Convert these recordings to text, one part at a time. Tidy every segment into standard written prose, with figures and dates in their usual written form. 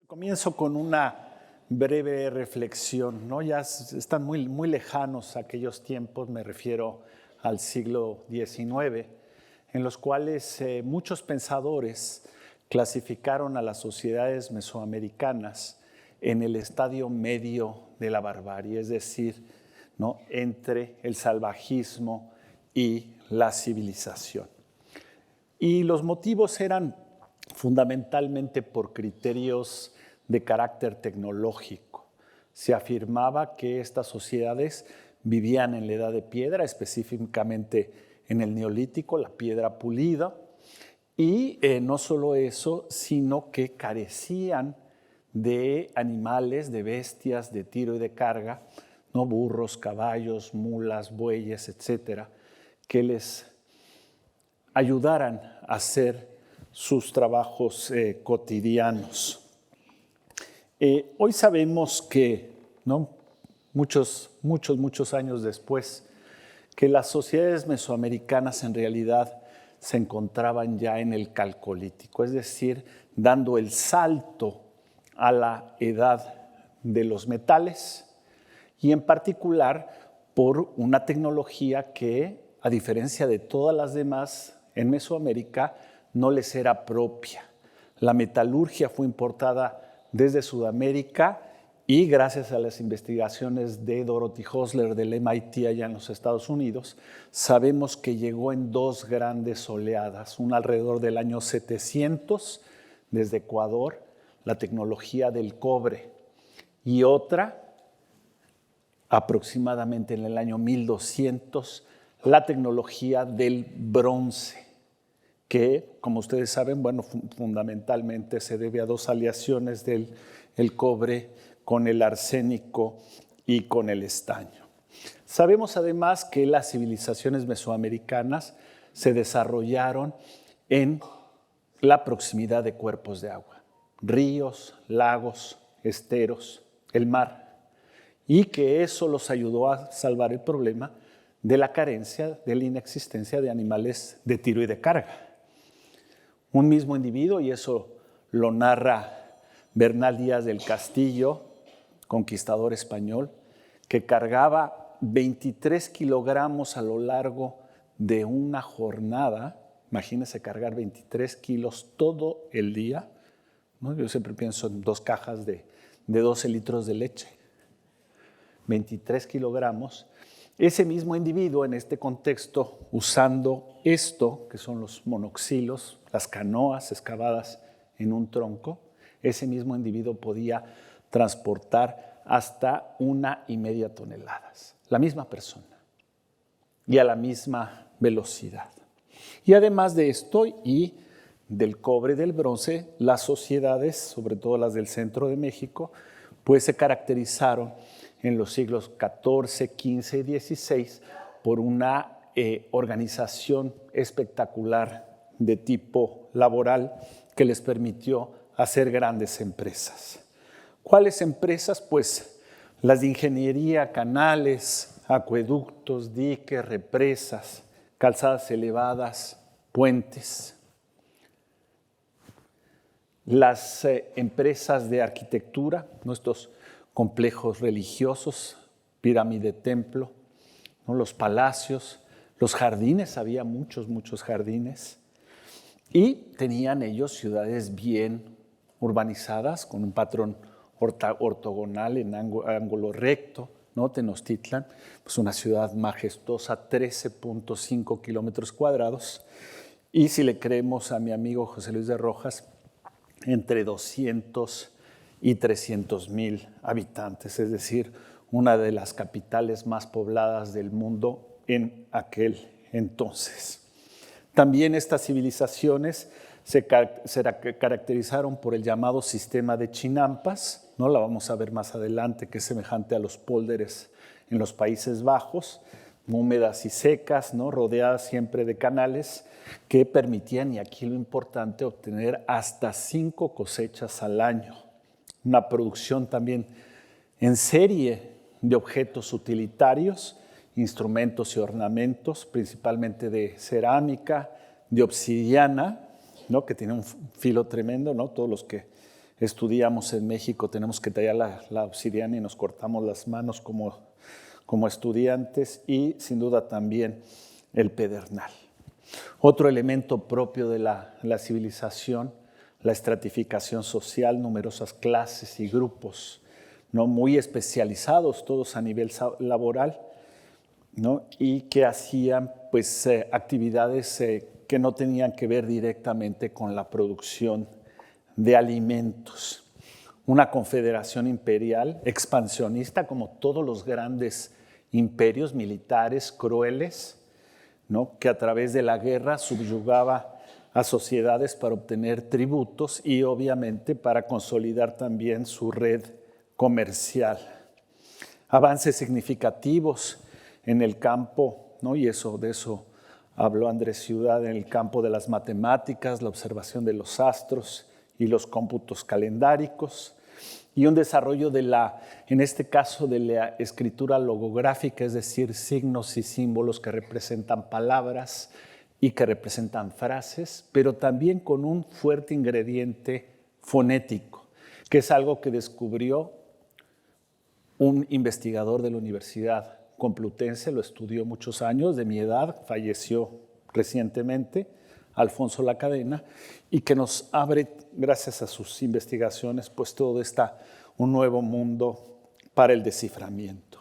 Comienzo con una breve reflexión, ¿no? Ya están muy lejanos aquellos tiempos, me refiero al siglo XIX, en los cuales muchos pensadores clasificaron a las sociedades mesoamericanas en el estadio medio de la barbarie, es decir, ¿no?, entre el salvajismo y la civilización. Y los motivos eran fundamentalmente por criterios de carácter tecnológico. Se afirmaba que estas sociedades vivían en la Edad de Piedra, específicamente en el Neolítico, la piedra pulida, y no solo eso, sino que carecían de animales, de bestias de tiro y de carga, ¿no?, burros, caballos, mulas, bueyes, etcétera, que les ayudaran a hacer sus trabajos cotidianos. Hoy sabemos que, ¿no?, muchos años después, que las sociedades mesoamericanas en realidad se encontraban ya en el Calcolítico, es decir, dando el salto a la edad de los metales y en particular por una tecnología que, a diferencia de todas las demás en Mesoamérica, no les era propia. La metalurgia fue importada desde Sudamérica y gracias a las investigaciones de Dorothy Hosler del MIT allá en los Estados Unidos, sabemos que llegó en dos grandes oleadas, una alrededor del año 700 desde Ecuador, la tecnología del cobre, y otra aproximadamente en el año 1200, la tecnología del bronce, que, como ustedes saben, bueno, fundamentalmente se debe a dos aleaciones del cobre con el arsénico y con el estaño. Sabemos además que las civilizaciones mesoamericanas se desarrollaron en la proximidad de cuerpos de agua, ríos, lagos, esteros, el mar, y que eso los ayudó a salvar el problema de la carencia, de la inexistencia de animales de tiro y de carga. Un mismo individuo, y eso lo narra Bernal Díaz del Castillo, conquistador español, que cargaba 23 kilogramos a lo largo de una jornada. Imagínense cargar 23 kilos todo el día, ¿no? Yo siempre pienso en 2 cajas de 12 litros de leche. 23 kilogramos. Ese mismo individuo en este contexto, usando esto, que son los monoxilos, las canoas excavadas en un tronco, ese mismo individuo podía transportar hasta 1,5 toneladas, la misma persona, y a la misma velocidad. Y además de esto y del cobre y del bronce, las sociedades, sobre todo las del centro de México, pues se caracterizaron en los siglos XIV, XV y XVI por una organización espectacular de tipo laboral que les permitió hacer grandes empresas. ¿Cuáles empresas? Pues las de ingeniería, canales, acueductos, diques, represas, calzadas elevadas, puentes. Las empresas de arquitectura, nuestros complejos religiosos, pirámide, templo, ¿no?, los palacios, los jardines, había muchos jardines, y tenían ellos ciudades bien urbanizadas, con un patrón ortogonal en ángulo recto, ¿no? Tenochtitlan, pues una ciudad majestuosa, 13.5 kilómetros cuadrados, y si le creemos a mi amigo José Luis de Rojas, entre 200 y 300,000 habitantes, es decir, una de las capitales más pobladas del mundo en aquel entonces. También estas civilizaciones se caracterizaron por el llamado sistema de chinampas, ¿no? La vamos a ver más adelante, que es semejante a los pólders en los Países Bajos, húmedas y secas, ¿no?, rodeadas siempre de canales que permitían, y aquí lo importante, obtener hasta 5 cosechas al año. Una producción también en serie de objetos utilitarios, instrumentos y ornamentos, principalmente de cerámica, de obsidiana, ¿no?, que tiene un filo tremendo, ¿no? Todos los que estudiamos en México, tenemos que tallar la obsidiana y nos cortamos las manos como estudiantes, y sin duda también el pedernal. Otro elemento propio de la civilización, la estratificación social, numerosas clases y grupos, ¿no? Muy especializados, todos a nivel laboral, ¿no? Y que hacían pues, actividades que no tenían que ver directamente con la producción de alimentos. Una confederación imperial expansionista, como todos los grandes imperios militares crueles, ¿no? Que a través de la guerra subyugaba a sociedades para obtener tributos y obviamente para consolidar también su red comercial. Avances significativos en el campo, ¿no? Y de eso habló Andrés Ciudad, en el campo de las matemáticas, la observación de los astros y los cómputos calendáricos, y un desarrollo en este caso, de la escritura logográfica, es decir, signos y símbolos que representan palabras y que representan frases, pero también con un fuerte ingrediente fonético, que es algo que descubrió un investigador de la Universidad Complutense, lo estudió muchos años, de mi edad, falleció recientemente, Alfonso Lacadena, y que nos abre, gracias a sus investigaciones, pues todo está un nuevo mundo para el desciframiento.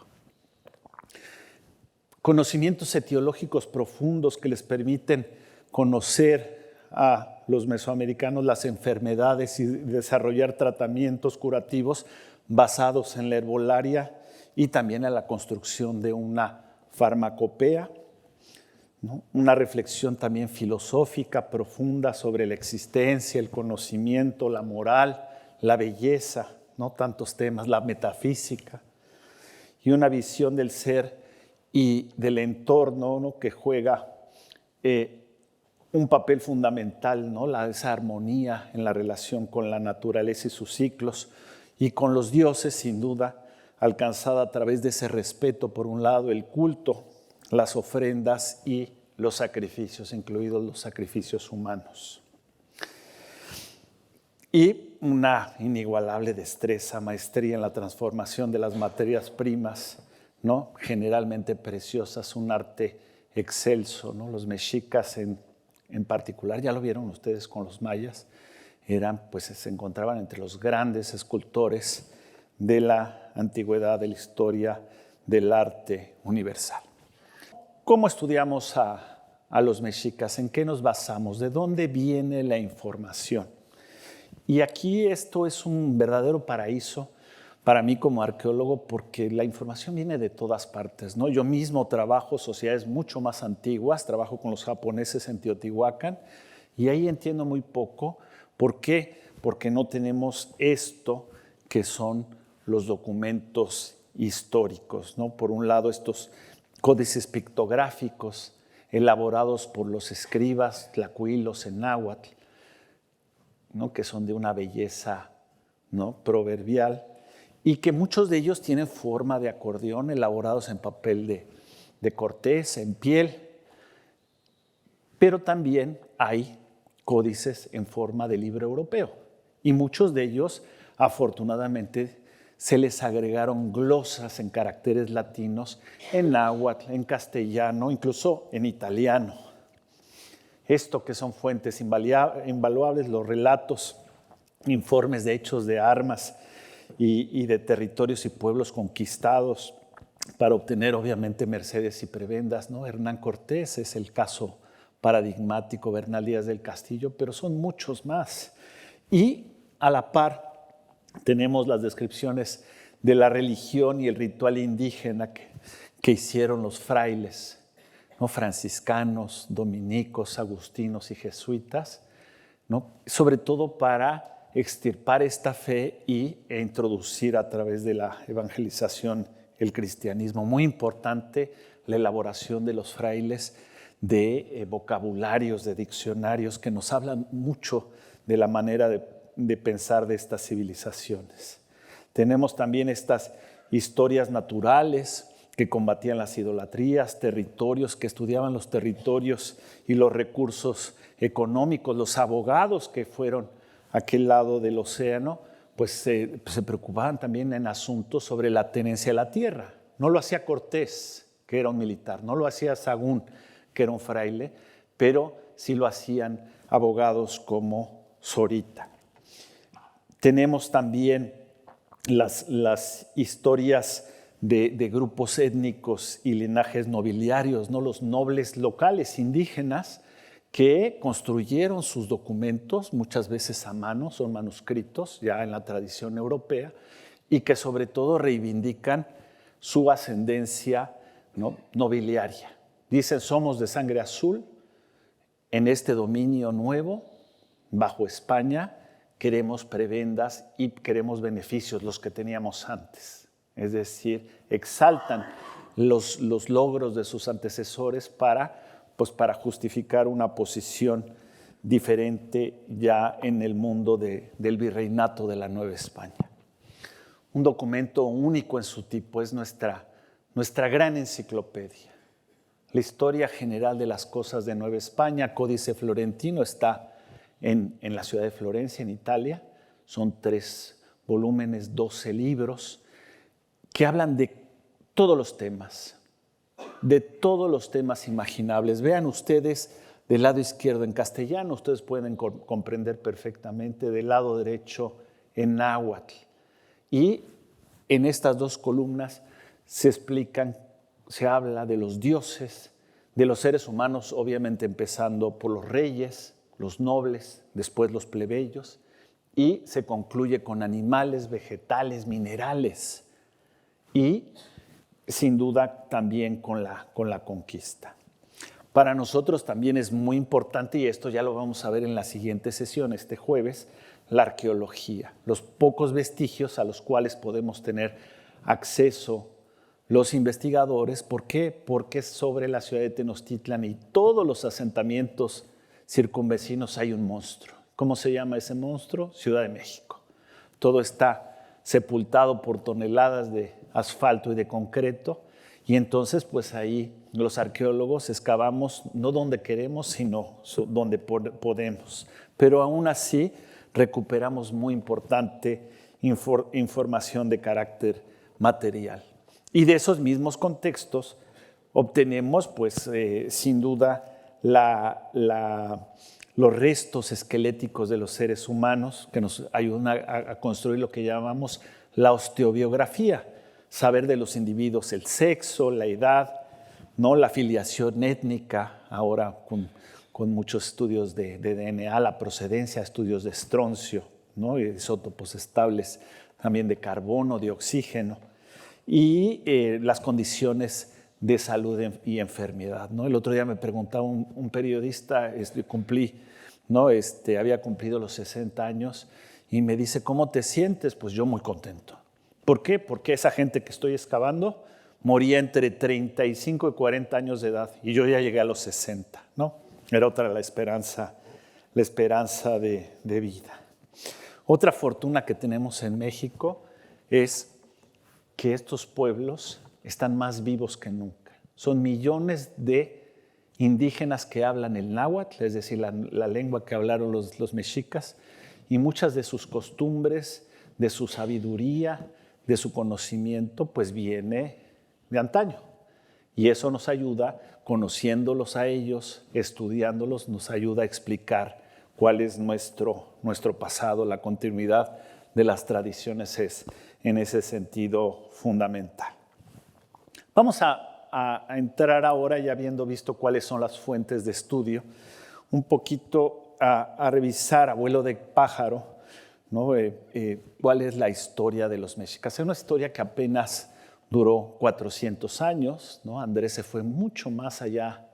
Conocimientos etiológicos profundos que les permiten conocer a los mesoamericanos las enfermedades y desarrollar tratamientos curativos basados en la herbolaria y también en la construcción de una farmacopea, ¿no? Una reflexión también filosófica profunda sobre la existencia, el conocimiento, la moral, la belleza, ¿no? Tantos temas, la metafísica, y una visión del ser y del entorno, ¿no? Que juega un papel fundamental, ¿no? Esa armonía en la relación con la naturaleza y sus ciclos, y con los dioses, sin duda, alcanzada a través de ese respeto, por un lado, el culto, las ofrendas y los sacrificios, incluidos los sacrificios humanos. Y una inigualable destreza, maestría en la transformación de las materias primas, ¿no? Generalmente preciosas, un arte excelso, ¿no? Los mexicas en particular, ya lo vieron ustedes con los mayas, se encontraban entre los grandes escultores de la antigüedad, de la historia del arte universal. ¿Cómo estudiamos a los mexicas? ¿En qué nos basamos? ¿De dónde viene la información? Y aquí esto es un verdadero paraíso para mí como arqueólogo, porque la información viene de todas partes, ¿no? Yo mismo trabajo sociedades mucho más antiguas, trabajo con los japoneses en Teotihuacán, y ahí entiendo muy poco. ¿Por qué? Porque no tenemos esto que son los documentos históricos, ¿no? Por un lado, estos códices pictográficos elaborados por los escribas tlacuilos en náhuatl, ¿no? Que son de una belleza, ¿no? Proverbial, y que muchos de ellos tienen forma de acordeón, elaborados en papel de cortés, en piel, pero también hay códices en forma de libro europeo, y muchos de ellos, afortunadamente, se les agregaron glosas en caracteres latinos, en náhuatl, en castellano, incluso en italiano. Esto que son fuentes invaluables, los relatos, informes de hechos de armas y de territorios y pueblos conquistados para obtener, obviamente, mercedes y prebendas, ¿no? Hernán Cortés es el caso paradigmático, Bernal Díaz del Castillo, pero son muchos más. Y a la par tenemos las descripciones de la religión y el ritual indígena que hicieron los frailes, ¿no? Franciscanos, dominicos, agustinos y jesuitas, ¿no? Sobre todo para extirpar esta fe e introducir a través de la evangelización el cristianismo. Muy importante la elaboración de los frailes de vocabularios, de diccionarios que nos hablan mucho de la manera de pensar de estas civilizaciones. Tenemos también estas historias naturales que combatían las idolatrías, territorios, que estudiaban los territorios y los recursos económicos, los abogados que fueron a aquel lado del océano pues se preocupaban también en asuntos sobre la tenencia de la tierra. No lo hacía Cortés, que era un militar, no lo hacía Sahagún, que era un fraile, pero sí lo hacían abogados como Zorita. Tenemos también las historias de grupos étnicos y linajes nobiliarios, ¿no? Los nobles locales indígenas que construyeron sus documentos, muchas veces a mano, son manuscritos ya en la tradición europea, y que sobre todo reivindican su ascendencia, ¿no?, nobiliaria. Dicen, somos de sangre azul, en este dominio nuevo, bajo España, queremos prebendas y queremos beneficios, los que teníamos antes. Es decir, exaltan los logros de sus antecesores para justificar una posición diferente ya en el mundo del virreinato de la Nueva España. Un documento único en su tipo es nuestra gran enciclopedia. La historia general de las cosas de Nueva España, Códice Florentino, está en la ciudad de Florencia, en Italia. Son 3 volúmenes, 12 libros, que hablan de todos los temas imaginables. Vean ustedes del lado izquierdo en castellano, ustedes pueden comprender perfectamente, del lado derecho en náhuatl. Y en estas 2 columnas se habla de los dioses, de los seres humanos, obviamente empezando por los reyes, los nobles, después los plebeyos, y se concluye con animales, vegetales, minerales, y sin duda también con la conquista. Para nosotros también es muy importante, y esto ya lo vamos a ver en la siguiente sesión, este jueves, la arqueología, los pocos vestigios a los cuales podemos tener acceso los investigadores. ¿Por qué? Porque sobre la ciudad de Tenochtitlan y todos los asentamientos circunvecinos hay un monstruo. ¿Cómo se llama ese monstruo? Ciudad de México. Todo está sepultado por toneladas de asfalto y de concreto, y entonces pues ahí los arqueólogos excavamos no donde queremos, sino donde podemos. Pero aún así recuperamos muy importante información de carácter material. Y de esos mismos contextos obtenemos, pues, sin duda, los restos esqueléticos de los seres humanos que nos ayudan a construir lo que llamamos la osteobiografía, saber de los individuos el sexo, la edad, ¿no?, la filiación étnica, ahora con muchos estudios de DNA, la procedencia, estudios de estroncio, ¿no?, y isótopos estables también de carbono, de oxígeno, y las condiciones de salud y enfermedad, ¿no? El otro día me preguntaba un periodista, había cumplido los 60 años, y me dice, ¿cómo te sientes? Pues yo muy contento. ¿Por qué? Porque esa gente que estoy excavando moría entre 35 y 40 años de edad, y yo ya llegué a los 60, ¿no? Era otra la esperanza de vida. Otra fortuna que tenemos en México es que estos pueblos están más vivos que nunca. Son millones de indígenas que hablan el náhuatl, es decir, la lengua que hablaron los mexicas, y muchas de sus costumbres, de su sabiduría, de su conocimiento, pues viene de antaño. Y eso nos ayuda, conociéndolos a ellos, estudiándolos, nos ayuda a explicar cuál es nuestro pasado. La continuidad de las tradiciones es, en ese sentido, fundamental. Vamos a entrar ahora, ya habiendo visto cuáles son las fuentes de estudio, un poquito a revisar, a vuelo de pájaro, ¿no?, cuál es la historia de los mexicas. Es una historia que apenas duró 400 años, ¿no? Andrés se fue mucho más allá,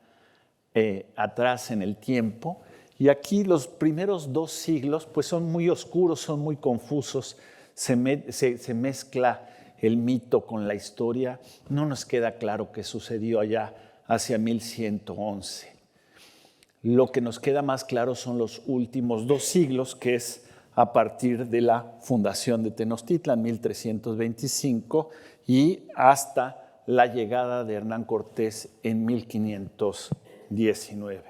atrás en el tiempo, y aquí los primeros 2 siglos pues son muy oscuros, son muy confusos, se mezcla el mito con la historia, no nos queda claro qué sucedió allá hacia 1111. Lo que nos queda más claro son los últimos 2 siglos, que es a partir de la fundación de Tenochtitlan, 1325, y hasta la llegada de Hernán Cortés en 1519.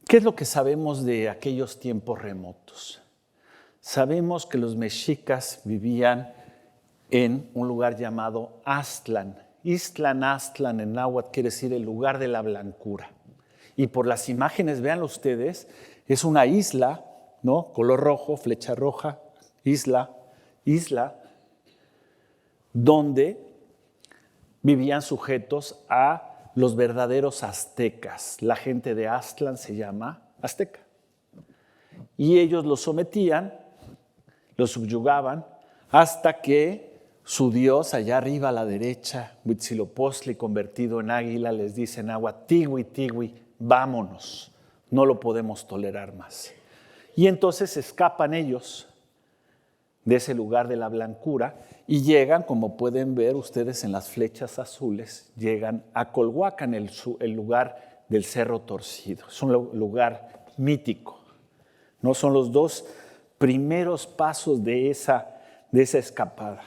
¿Qué es lo que sabemos de aquellos tiempos remotos? Sabemos que los mexicas vivían en un lugar llamado Aztlán. Ixtlán, Aztlán en náhuatl quiere decir el lugar de la blancura. Y por las imágenes, véanlo ustedes, es una isla, ¿no? Color rojo, flecha roja, isla, donde vivían sujetos a los verdaderos aztecas. La gente de Aztlán se llama azteca. Y ellos los sometían, los subyugaban, hasta que su dios, allá arriba a la derecha, Huitzilopochtli, convertido en águila, les dice en agua, tigui, tigui, vámonos, no lo podemos tolerar más. Y entonces escapan ellos de ese lugar de la blancura y llegan, como pueden ver ustedes en las flechas azules, llegan a Colhuacán, el lugar del Cerro Torcido. Es un lugar mítico, ¿no? Son los dos primeros pasos de esa escapada.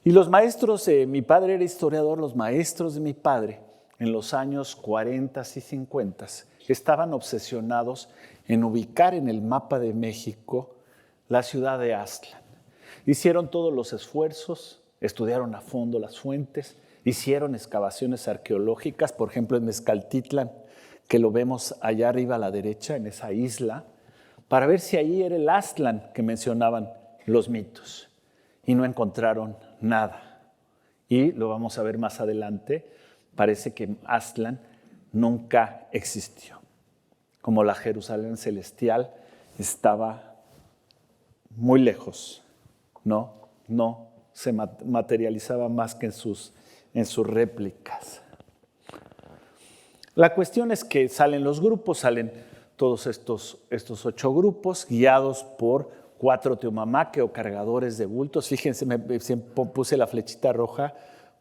Y los maestros, mi padre era historiador, los maestros de mi padre en los años 40 y 50 estaban obsesionados en ubicar en el mapa de México la ciudad de Aztlán. Hicieron todos los esfuerzos, estudiaron a fondo las fuentes, hicieron excavaciones arqueológicas, por ejemplo en Mezcaltitlán, que lo vemos allá arriba a la derecha, en esa isla, para ver si ahí era el Aztlán que mencionaban los mitos. Y no encontraron nada. Y lo vamos a ver más adelante, parece que Aztlán nunca existió. Como la Jerusalén celestial estaba muy lejos, no se materializaba más que en sus réplicas. La cuestión es que salen los grupos, salen todos estos 8 grupos guiados por 4 teomamaque o cargadores de bultos. Fíjense, puse la flechita roja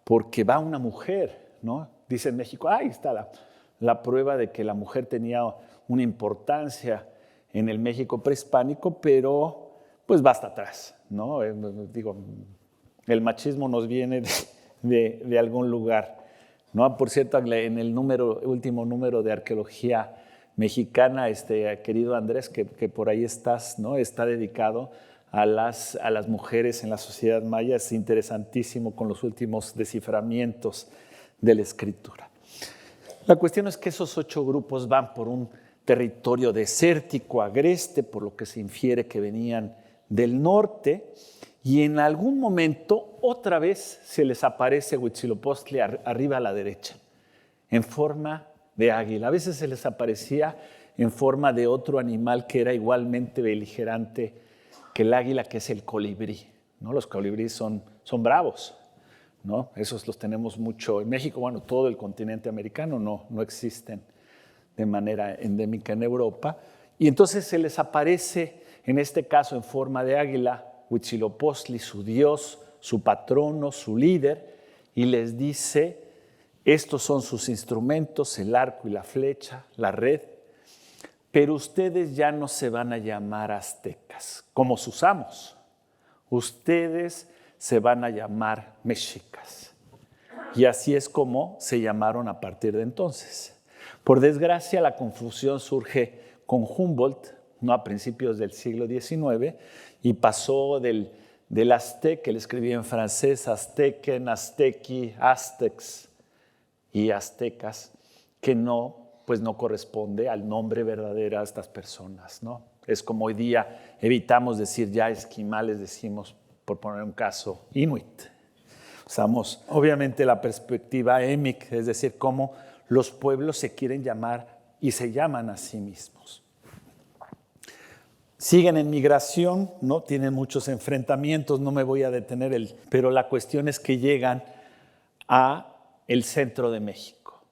porque va una mujer, ¿no? Dice en México, ahí está la prueba de que la mujer tenía una importancia en el México prehispánico, pero pues va hasta atrás, ¿no? Digo, el machismo nos viene de algún lugar, ¿no? Por cierto, en el último número de Arqueología Mexicana, querido Andrés, que por ahí estás, ¿no? Está dedicado a las mujeres en la sociedad maya. Es interesantísimo con los últimos desciframientos de la escritura. La cuestión es que esos 8 grupos van por un territorio desértico, agreste, por lo que se infiere que venían del norte, y en algún momento otra vez se les aparece Huitzilopochtli arriba a la derecha, en forma de águila. A veces se les aparecía en forma de otro animal que era igualmente beligerante que el águila, que es el colibrí, ¿no? Los colibríes son bravos, ¿no? Esos los tenemos mucho en México. Bueno, todo el continente americano no existen de manera endémica en Europa. Y entonces se les aparece, en este caso en forma de águila, Huitzilopochtli, su dios, su patrono, su líder, y les dice: estos son sus instrumentos, el arco y la flecha, la red, pero ustedes ya no se van a llamar aztecas, como sus amos. Ustedes se van a llamar mexicas. Y así es como se llamaron a partir de entonces. Por desgracia, la confusión surge con Humboldt, ¿no? A principios del siglo XIX, y pasó del aztec, que él escribía en francés, aztequen, aztequi, aztecs y aztecas, que no corresponde al nombre verdadero a estas personas, ¿no? Es como hoy día evitamos decir ya esquimales, decimos, por poner un caso, inuit. Usamos obviamente la perspectiva émic, es decir, cómo los pueblos se quieren llamar y se llaman a sí mismos. Siguen en migración, ¿no? Tienen muchos enfrentamientos, no me voy a detener, pero la cuestión es que llegan a el centro de México.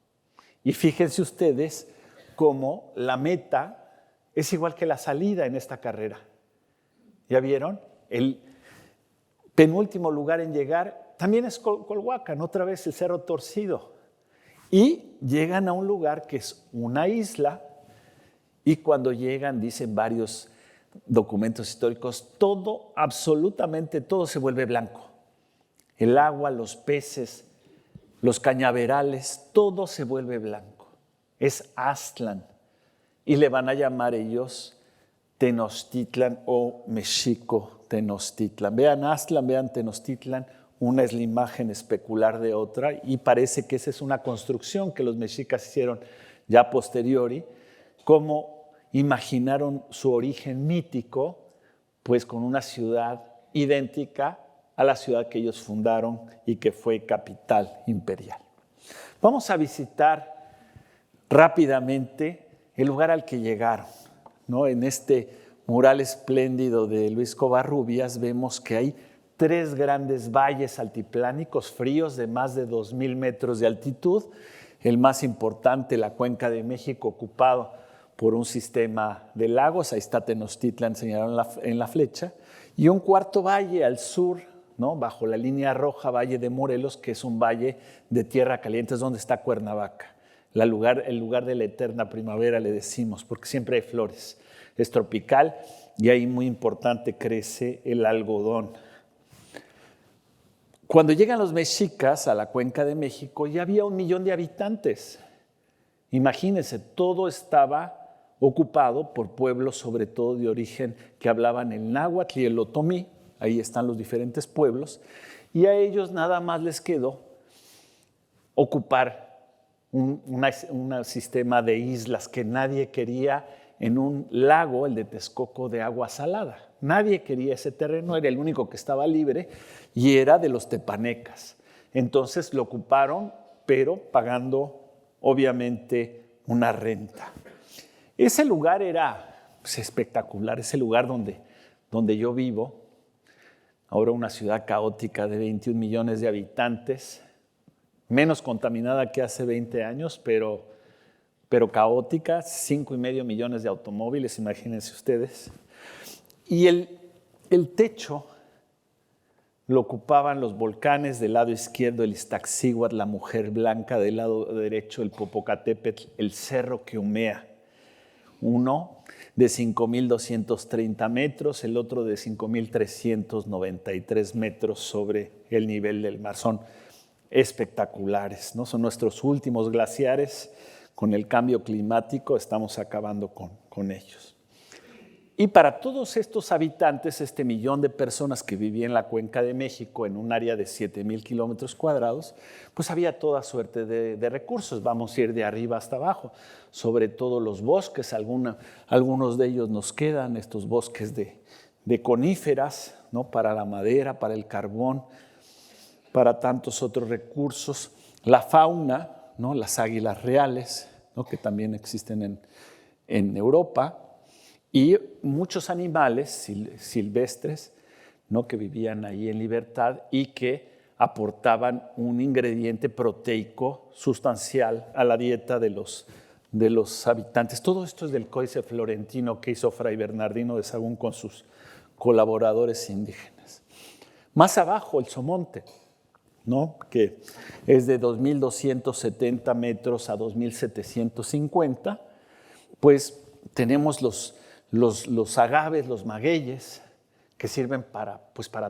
Y fíjense ustedes cómo la meta es igual que la salida en esta carrera. ¿Ya vieron? El penúltimo lugar en llegar también es Colhuacán, otra vez el Cerro Torcido. Y llegan a un lugar que es una isla, y cuando llegan, dicen varios documentos históricos, todo, absolutamente todo se vuelve blanco. El agua, los peces, los cañaverales, todo se vuelve blanco. Es Aztlán. Y le van a llamar ellos Tenochtitlan o Mexico Tenochtitlan. Vean Aztlán, vean Tenochtitlan, una es la imagen especular de otra y parece que esa es una construcción que los mexicas hicieron ya posteriori, como imaginaron su origen mítico, pues con una ciudad idéntica a la ciudad que ellos fundaron y que fue capital imperial. Vamos a visitar rápidamente el lugar al que llegaron, ¿no? En este mural espléndido de Luis Covarrubias vemos que hay 3 grandes valles altiplánicos fríos de más de 2,000 metros de altitud. El más importante, la Cuenca de México, ocupado por un sistema de lagos. Ahí está Tenochtitlan señalado en la flecha. Y un cuarto valle al sur, ¿no? Bajo la línea roja, Valle de Morelos, que es un valle de tierra caliente, es donde está Cuernavaca. El lugar de la eterna primavera, le decimos, porque siempre hay flores. Es tropical y ahí muy importante crece el algodón. Cuando llegan los mexicas a la Cuenca de México, ya había 1 millón de habitantes. Imagínense, todo estaba ocupado por pueblos, sobre todo de origen que hablaban el náhuatl y el otomí. Ahí están los diferentes pueblos. Y a ellos nada más les quedó ocupar un sistema de islas que nadie quería en un lago, el de Texcoco, de agua salada. Nadie quería ese terreno, era el único que estaba libre y era de los tepanecas. Entonces lo ocuparon, pero pagando obviamente una renta. Ese lugar era espectacular, ese lugar donde yo vivo, ahora una ciudad caótica de 21 millones de habitantes, menos contaminada que hace 20 años, pero caótica, 5,5 millones de automóviles, imagínense ustedes. Y el techo lo ocupaban los volcanes, del lado izquierdo el Iztaccíhuatl, la Mujer Blanca, del lado derecho el Popocatépetl, el Cerro que humea. Uno de 5,230 metros, el otro de 5,393 metros sobre el nivel del mar. Son espectaculares, ¿no? Son nuestros últimos glaciares. Con el cambio climático estamos acabando con ellos. Y para todos estos habitantes, este 1 millón de personas que vivían en la Cuenca de México, en un área de 7,000 kilómetros cuadrados, pues había toda suerte de recursos. Vamos a ir de arriba hasta abajo, sobre todo los bosques. Algunos de ellos nos quedan, estos bosques de coníferas, ¿no? Para la madera, para el carbón, para tantos otros recursos. La fauna, ¿no? Las águilas reales, ¿no? Que también existen en Europa. Y muchos animales silvestres, ¿no? Que vivían ahí en libertad y que aportaban un ingrediente proteico sustancial a la dieta de los habitantes. Todo esto es del Códice Florentino que hizo Fray Bernardino de Sahagún con sus colaboradores indígenas. Más abajo, el Somonte, ¿no? Que es de 2,270 metros a 2,750, pues tenemos los agaves, los magueyes, que sirven para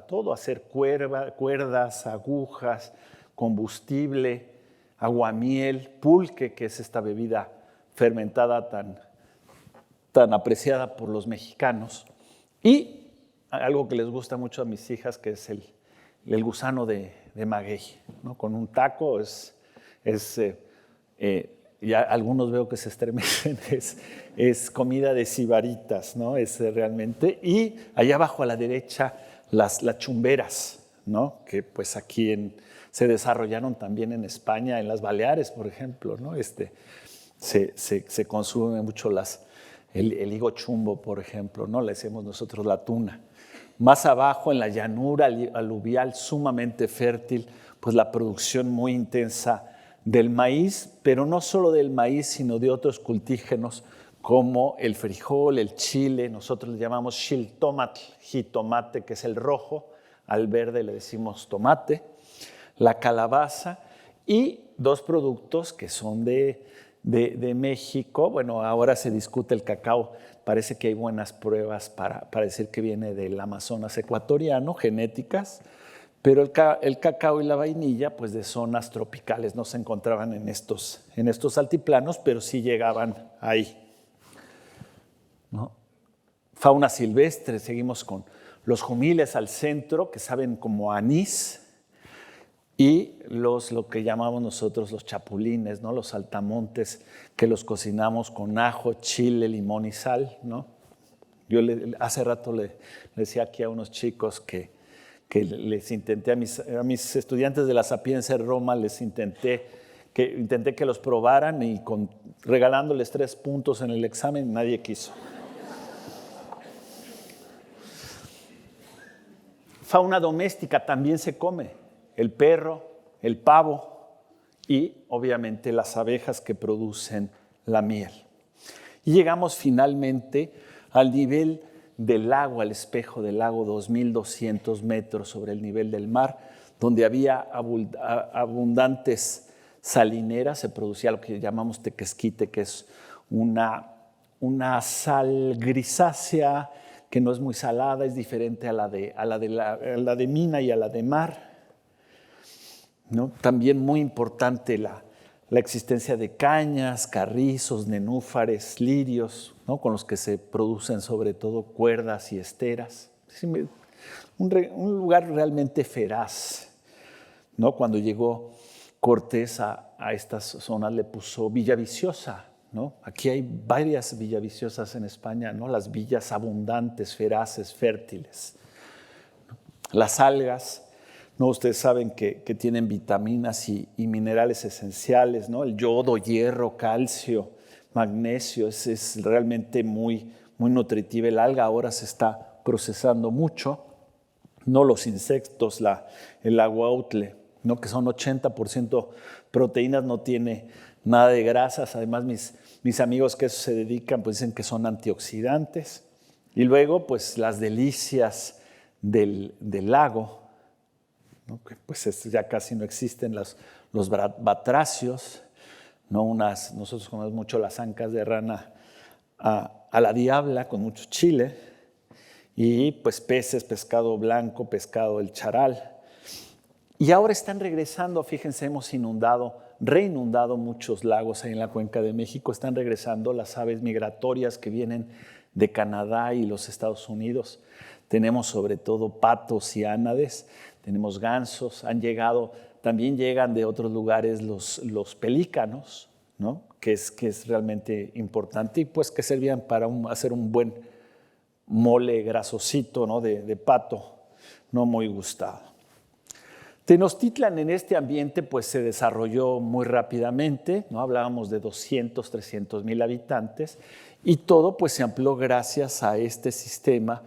todo, hacer cuerdas, agujas, combustible, aguamiel, pulque, que es esta bebida fermentada tan apreciada por los mexicanos, y algo que les gusta mucho a mis hijas, que es el gusano de maguey, ¿no? Con un taco ya algunos veo que se estremecen, es comida de sibaritas, ¿no? Es realmente. Y allá abajo a la derecha las chumberas, ¿no? Que pues aquí se desarrollaron también en España, en las Baleares, por ejemplo, ¿no? Se consume mucho el higo chumbo, por ejemplo, ¿no? Le hacemos nosotros la tuna. Más abajo, en la llanura aluvial sumamente fértil, pues la producción muy intensa del maíz, pero no solo del maíz, sino de otros cultígenos como el frijol, el chile. Nosotros le llamamos xiltómatl, jitomate, que es el rojo, al verde le decimos tomate, la calabaza y 2 productos que son de México. Bueno, ahora se discute el cacao, parece que hay buenas pruebas para decir que viene del Amazonas ecuatoriano, genéticas, pero el cacao y la vainilla, pues de zonas tropicales, no se encontraban en estos altiplanos, pero sí llegaban ahí, ¿no? Fauna silvestre, seguimos con los jumiles al centro, que saben como anís, y lo que llamamos nosotros los chapulines, ¿no? Los saltamontes, que los cocinamos con ajo, chile, limón y sal, ¿no? Yo hace rato le decía aquí a unos chicos que les intenté, a mis estudiantes de la Sapienza en Roma, les intenté que los probaran y regalándoles 3 puntos en el examen, nadie quiso. Fauna doméstica también se come, el perro, el pavo y obviamente las abejas que producen la miel. Y llegamos finalmente al nivel del lago, al espejo del lago, 2.200 metros sobre el nivel del mar, donde había abundantes salineras, se producía lo que llamamos tequesquite, que es una sal grisácea que no es muy salada, es diferente a la de mina y a la de mar, ¿no? También muy importante la existencia de cañas, carrizos, nenúfares, lirios, ¿no? Con los que se producen sobre todo cuerdas y esteras. Un lugar realmente feraz, ¿no? Cuando llegó Cortés a estas zonas le puso Villa Viciosa, ¿no? Aquí hay varias villaviciosas en España, ¿no? Las villas abundantes, feraces, fértiles. Las algas, ¿no? Ustedes saben que tienen vitaminas y minerales esenciales, ¿no? El yodo, hierro, calcio, magnesio, es realmente muy, muy nutritiva. El alga ahora se está procesando mucho, ¿no? Los insectos, el aguautle, ¿no? Que son 80% proteínas, no tiene nada de grasas. Además, mis amigos que a eso se dedican pues dicen que son antioxidantes. Y luego, pues las delicias del lago, ¿no? Que pues ya casi no existen, los batracios, ¿no? Nosotros comemos mucho las ancas de rana a la diabla con mucho chile, y pues peces, pescado blanco, pescado el charal. Y ahora están regresando, fíjense, hemos reinundado muchos lagos ahí en la Cuenca de México, están regresando las aves migratorias que vienen de Canadá y los Estados Unidos. Tenemos sobre todo patos y ánades, tenemos gansos, también llegan de otros lugares los pelícanos, ¿no? que es realmente importante y pues que servían para hacer un buen mole grasosito, ¿no? de pato, no muy gustado. Tenochtitlan en este ambiente pues se desarrolló muy rápidamente, ¿no? Hablábamos de 200, 300 mil habitantes y todo pues se amplió gracias a este sistema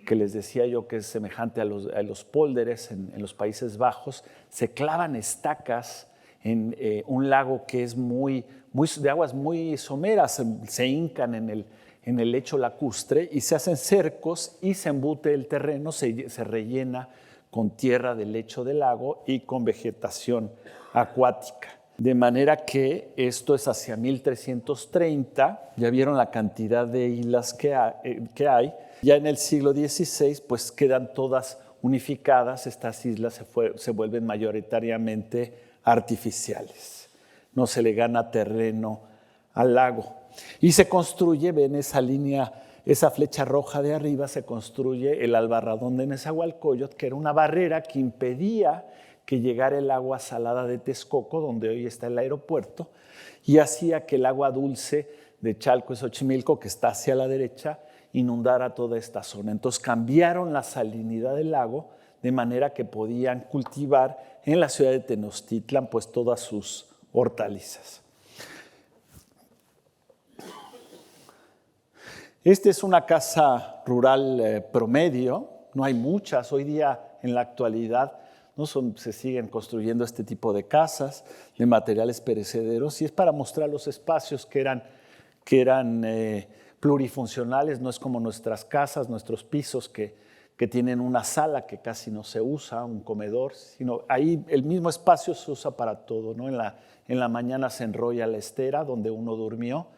que les decía yo que es semejante a los pólders en los Países Bajos. Se clavan estacas en un lago que es de aguas muy someras, se hincan en el lecho lacustre y se hacen cercos y se embute el terreno, se rellena con tierra del lecho del lago y con vegetación acuática. De manera que esto es hacia 1330, ya vieron la cantidad de islas que hay. Ya en el siglo XVI pues quedan todas unificadas, estas islas se vuelven mayoritariamente artificiales. No se le gana terreno al lago. Y se construye, ven esa línea, esa flecha roja de arriba, se construye el Albarradón de Nezahualcóyotl, que era una barrera que impedía que llegara el agua salada de Texcoco, donde hoy está el aeropuerto, y hacía que el agua dulce de Chalco y Xochimilco, que está hacia la derecha, inundara toda esta zona. Entonces cambiaron la salinidad del lago de manera que podían cultivar en la ciudad de Tenochtitlan pues todas sus hortalizas. Esta es una casa rural promedio, no hay muchas. Hoy día, en la actualidad, se siguen construyendo este tipo de casas de materiales perecederos y es para mostrar los espacios que eran plurifuncionales. No es como nuestras casas, nuestros pisos que tienen una sala que casi no se usa, un comedor, sino ahí el mismo espacio se usa para todo, ¿no? En la mañana se enrolla la estera donde uno durmió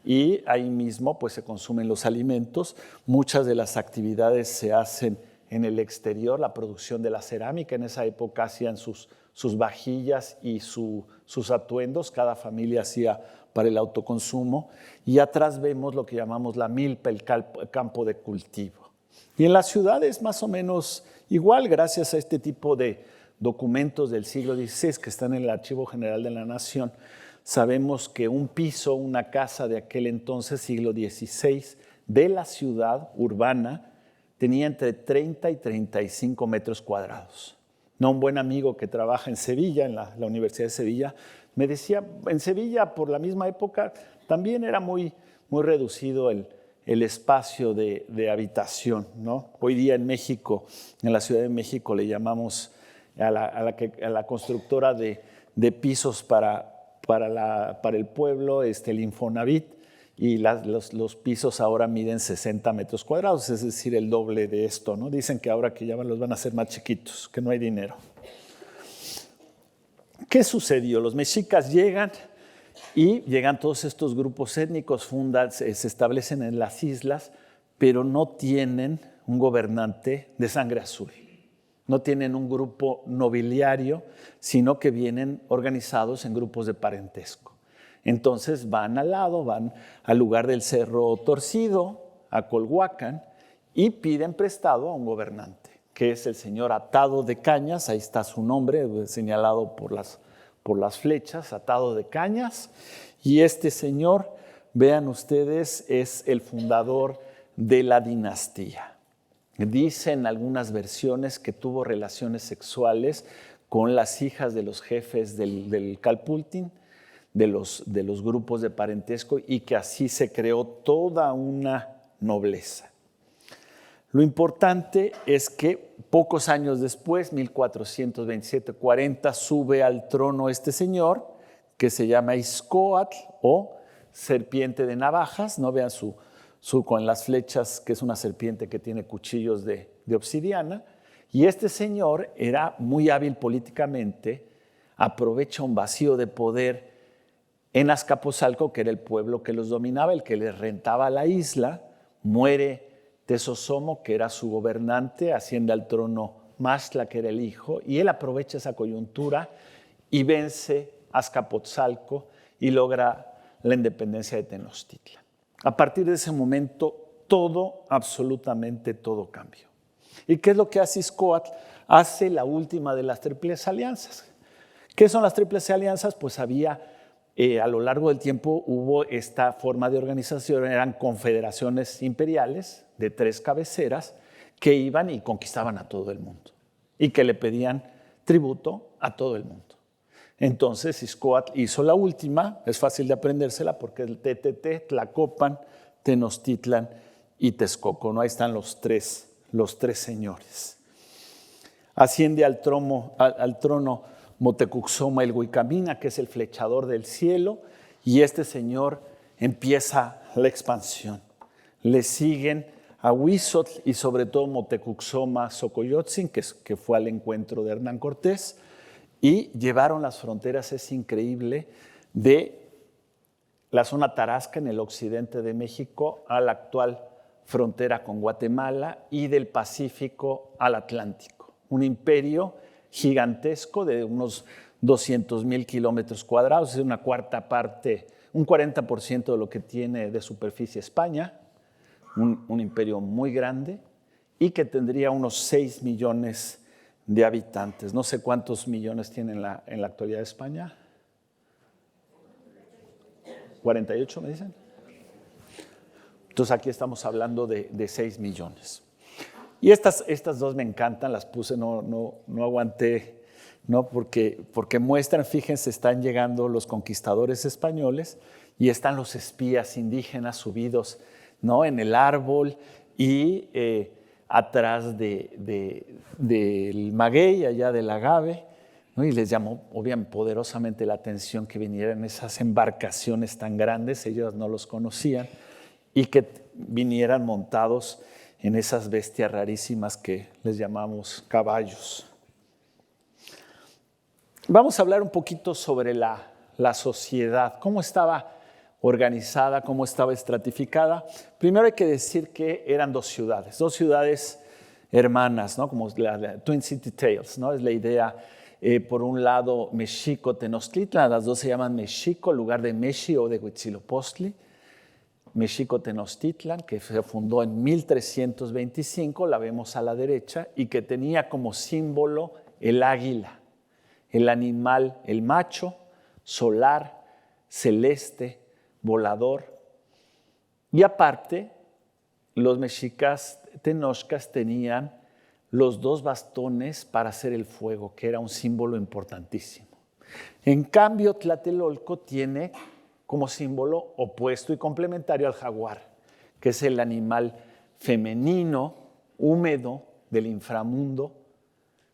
y ahí mismo pues, se consumen los alimentos. Muchas de las actividades se hacen en el exterior, la producción de la cerámica. En esa época hacían sus sus vajillas y sus atuendos. Cada familia hacía para el autoconsumo. Y atrás vemos lo que llamamos la milpa, el campo de cultivo. Y en la ciudad es más o menos igual, gracias a este tipo de documentos del siglo XVI que están en el Archivo General de la Nación. Sabemos que un piso, una casa de aquel entonces, siglo XVI, de la ciudad urbana, tenía entre 30 y 35 metros cuadrados. No, un buen amigo que trabaja en Sevilla, en la Universidad de Sevilla, me decía, en Sevilla por la misma época también era muy reducido el espacio de habitación, ¿no? Hoy día en México, en la Ciudad de México, le llamamos a la constructora de pisos para el pueblo, el Infonavit, y los pisos ahora miden 60 metros cuadrados, es decir, el doble de esto, ¿no? Dicen que ahora que ya los van a hacer más chiquitos, que no hay dinero. ¿Qué sucedió? Los mexicas llegan y llegan todos estos grupos étnicos, se establecen en las islas, pero no tienen un gobernante de sangre azul. No tienen un grupo nobiliario, sino que vienen organizados en grupos de parentesco. Entonces van van al lugar del Cerro Torcido, a Colhuacán, y piden prestado a un gobernante, que es el señor Atado de Cañas. Ahí está su nombre, señalado por las flechas, Atado de Cañas. Y este señor, vean ustedes, es el fundador de la dinastía. Dicen algunas versiones que tuvo relaciones sexuales con las hijas de los jefes del Calpultin, de los grupos de parentesco, y que así se creó toda una nobleza. Lo importante es que pocos años después, 1427-40, sube al trono este señor que se llama Izcóatl o serpiente de navajas, ¿no? Vean con las flechas, que es una serpiente que tiene cuchillos de obsidiana. Y este señor era muy hábil políticamente, aprovecha un vacío de poder en Azcapotzalco, que era el pueblo que los dominaba, el que les rentaba la isla. Muere Tezosomo, que era su gobernante, asciende al trono Maxtla, que era el hijo, y él aprovecha esa coyuntura y vence Azcapotzalco y logra la independencia de Tenochtitlan. A partir de ese momento, absolutamente todo cambió. ¿Y qué es lo que hace Izcóatl? Hace la última de las tríples alianzas. ¿Qué son las tríples alianzas? Pues a lo largo del tiempo hubo esta forma de organización, eran confederaciones imperiales de 3 cabeceras que iban y conquistaban a todo el mundo y que le pedían tributo a todo el mundo. Entonces Izcóatl hizo la última, es fácil de aprendérsela porque es el TTT, Tlacopan, Tenochtitlan y Texcoco, ¿no? Ahí están los tres señores. Asciende al trono Motecuxoma el Huicamina, que es el flechador del cielo, y este señor empieza la expansión. Le siguen a Huizotl y sobre todo Motecuxoma Xocoyotzin, que fue al encuentro de Hernán Cortés, y llevaron las fronteras, es increíble, de la zona Tarasca en el occidente de México a la actual frontera con Guatemala y del Pacífico al Atlántico. Un imperio gigantesco de unos 200,000 kilómetros cuadrados, es una cuarta parte, un 40% de lo que tiene de superficie España, un imperio muy grande y que tendría unos 6 millones de habitantes. No sé cuántos millones tiene en la actualidad España. 48, me dicen. Entonces aquí estamos hablando de 6 millones. Y estas dos me encantan, las puse, no aguanté, ¿no? Porque muestran, fíjense, están llegando los conquistadores españoles y están los espías indígenas subidos, ¿no? En el árbol y atrás del maguey, allá del agave, ¿no? Y les llamó obviamente poderosamente la atención que vinieran esas embarcaciones tan grandes, ellos no los conocían, y que vinieran montados en esas bestias rarísimas que les llamamos caballos. Vamos a hablar un poquito sobre la sociedad, cómo estaba organizada, cómo estaba estratificada. Primero hay que decir que eran dos ciudades hermanas, ¿no? Como la Twin City Tales, ¿no? Es la idea. por un lado Mexico, Tenochtitlan, las dos se llaman Mexico, lugar de Meshi o de Huitzilopochtli. Mexico Tenochtitlan, que se fundó en 1325, la vemos a la derecha, y que tenía como símbolo el águila, el animal, el macho, solar, celeste, volador. Y aparte, los mexicas tenochcas tenían los dos bastones para hacer el fuego, que era un símbolo importantísimo. En cambio, Tlatelolco tiene como símbolo opuesto y complementario al jaguar, que es el animal femenino, húmedo, del inframundo,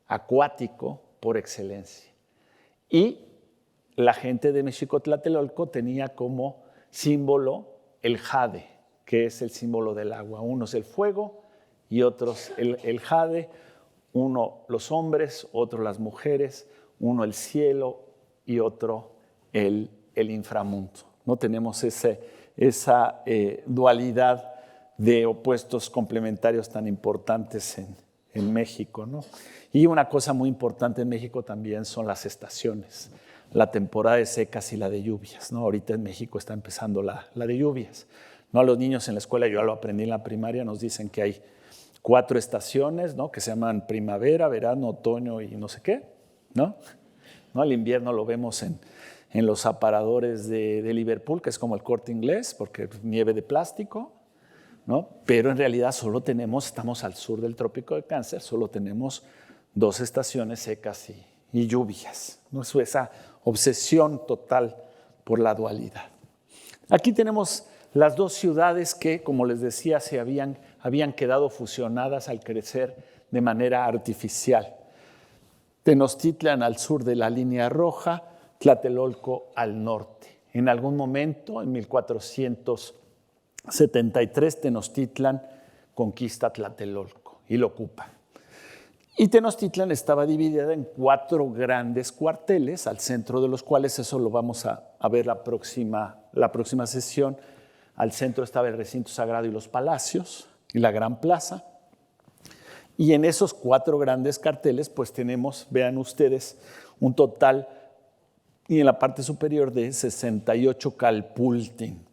acuático por excelencia. Y la gente de Mexico-Tlatelolco tenía como símbolo el jade, que es el símbolo del agua. Uno es el fuego y otros el jade, uno los hombres, otro las mujeres, uno el cielo y otro el inframundo. No tenemos esa dualidad de opuestos complementarios tan importantes en México, ¿no? Y una cosa muy importante en México también son las estaciones, la temporada de secas y la de lluvias, ¿no? Ahorita en México está empezando la de lluvias, ¿no? A los niños en la escuela, yo ya lo aprendí en la primaria, nos dicen que hay 4 estaciones, ¿no? Que se llaman primavera, verano, otoño y no sé qué, ¿no? El invierno lo vemos en los aparadores de Liverpool, que es como el Corte Inglés, porque es nieve de plástico, ¿no? Pero en realidad solo estamos al sur del trópico de Cáncer, solo tenemos 2 estaciones secas y lluvias, ¿no? Esa obsesión total por la dualidad. Aquí tenemos las 2 ciudades que, como les decía, se habían quedado fusionadas al crecer de manera artificial. Tenochtitlan al sur de la línea roja, Tlatelolco al norte. En algún momento, en 1473, Tenochtitlan conquista Tlatelolco y lo ocupa. Y Tenochtitlan estaba dividida en 4 grandes cuarteles, al centro de los cuales, eso lo vamos a ver la próxima sesión. Al centro estaba el recinto sagrado y los palacios y la gran plaza. Y en esos 4 grandes carteles, pues tenemos, vean ustedes, un total, y en la parte superior, de 68 calpultin.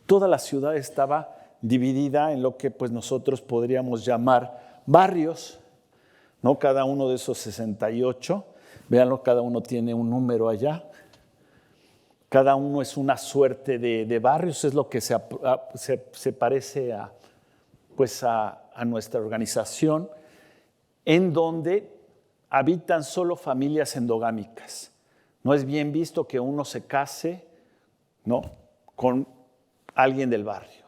Toda la ciudad estaba dividida en lo que pues nosotros podríamos llamar barrios, ¿no? Cada uno de esos 68, véanlo, cada uno tiene un número allá. Cada uno es una suerte de barrios, es lo que se parece a nuestra organización, en donde habitan solo familias endogámicas. No es bien visto que uno se case, ¿no?, con alguien del barrio.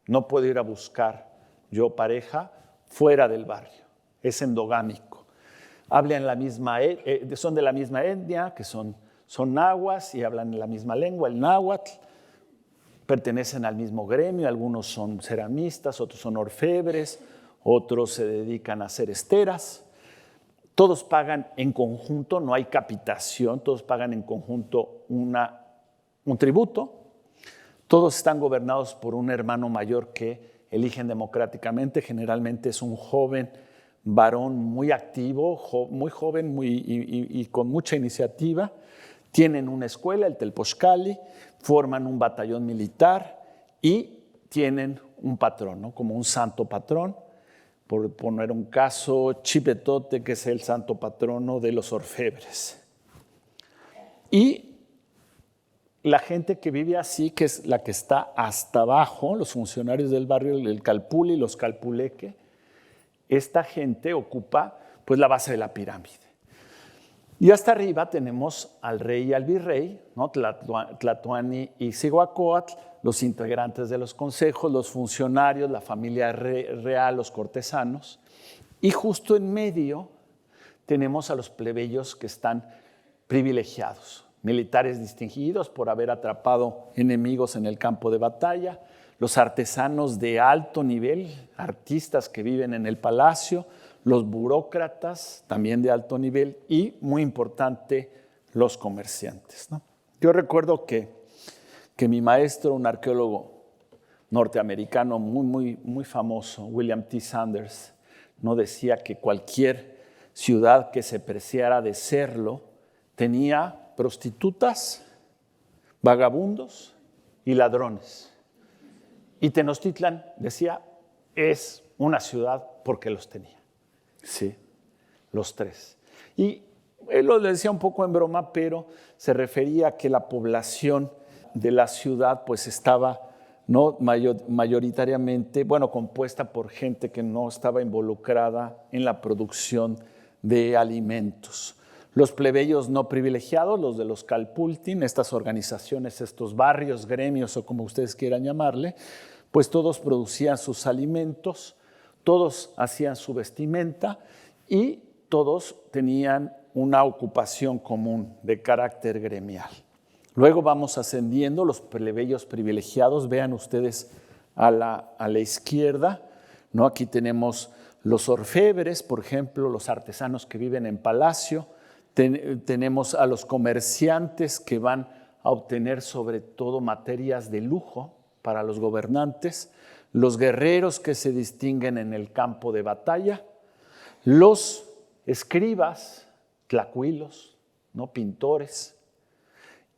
No puedo ir a buscar yo pareja fuera del barrio. Es endogámico. Hablan son de la misma etnia, que son náhuatl, y hablan la misma lengua, el náhuatl. Pertenecen al mismo gremio, algunos son ceramistas, otros son orfebres, otros se dedican a hacer esteras. Todos pagan en conjunto, no hay capitación, todos pagan en conjunto un tributo. Todos están gobernados por un hermano mayor que eligen democráticamente. Generalmente es un joven varón muy activo, muy joven y con mucha iniciativa. Tienen una escuela, el Telpochcali, forman un batallón militar y tienen un patrón, ¿no?, como un santo patrón. Por poner un caso, Chipetote, que es el santo patrono de los orfebres. Y la gente que vive así, que es la que está hasta abajo, los funcionarios del barrio, el calpuli, los calpuleque, esta gente ocupa pues la base de la pirámide. Y hasta arriba tenemos al rey y al virrey, ¿no?, Tlatoani y Cihuacóatl, los integrantes de los consejos, los funcionarios, la familia real, los cortesanos. Y justo en medio tenemos a los plebeyos que están privilegiados, militares distinguidos por haber atrapado enemigos en el campo de batalla, los artesanos de alto nivel, artistas que viven en el palacio, los burócratas también de alto nivel y, muy importante, los comerciantes, ¿no? Yo recuerdo que mi maestro, un arqueólogo norteamericano muy famoso, William T. Sanders, no decía que cualquier ciudad que se preciara de serlo, tenía prostitutas, vagabundos y ladrones. Y Tenochtitlan, decía, es una ciudad porque los tenía. Sí, los tres. Y él lo decía un poco en broma, pero se refería a que la población de la ciudad pues estaba mayoritariamente, compuesta por gente que no estaba involucrada en la producción de alimentos. Los plebeyos no privilegiados, los de los Calpultin, estas organizaciones, estos barrios, gremios o como ustedes quieran llamarle, pues todos producían sus alimentos, todos hacían su vestimenta y todos tenían una ocupación común de carácter gremial. Luego vamos ascendiendo, los plebeyos privilegiados, vean ustedes a la izquierda, ¿no? Aquí tenemos los orfebres, por ejemplo, los artesanos que viven en palacio, tenemos a los comerciantes que van a obtener sobre todo materias de lujo para los gobernantes, los guerreros que se distinguen en el campo de batalla, los escribas, tlacuilos, ¿no? Pintores,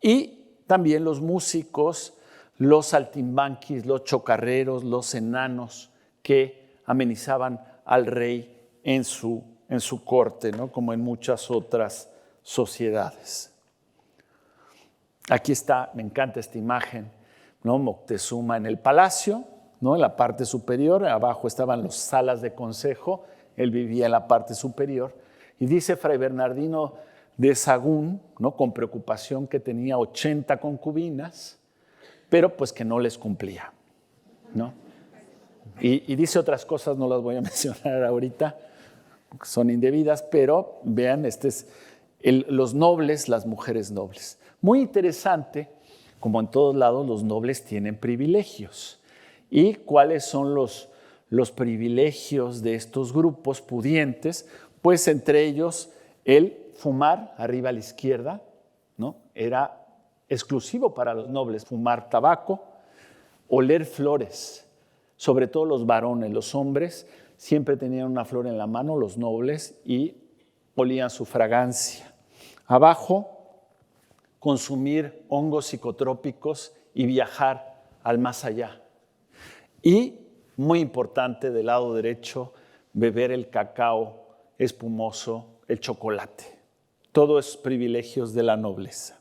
y también los músicos, los saltimbanquis, los chocarreros, los enanos que amenizaban al rey en su corte, ¿no? Como en muchas otras sociedades. Aquí está, me encanta esta imagen, ¿no? Moctezuma en el palacio, ¿no? En la parte superior, abajo estaban las salas de consejo, él vivía en la parte superior, y dice Fray Bernardino de Sahagún, ¿no? Con preocupación, que tenía 80 concubinas, pero pues que no les cumplía, ¿no? Y dice otras cosas, no las voy a mencionar ahorita, son indebidas, pero vean, los nobles, las mujeres nobles. Muy interesante, como en todos lados, los nobles tienen privilegios. ¿Y cuáles son los privilegios de estos grupos pudientes? Pues entre ellos el fumar, arriba a la izquierda, ¿no? Era exclusivo para los nobles fumar tabaco, oler flores, sobre todo los varones, los hombres siempre tenían una flor en la mano, los nobles, y olían su fragancia. Abajo, consumir hongos psicotrópicos y viajar al más allá. Y, muy importante, del lado derecho, beber el cacao espumoso, el chocolate. Todo es privilegios de la nobleza.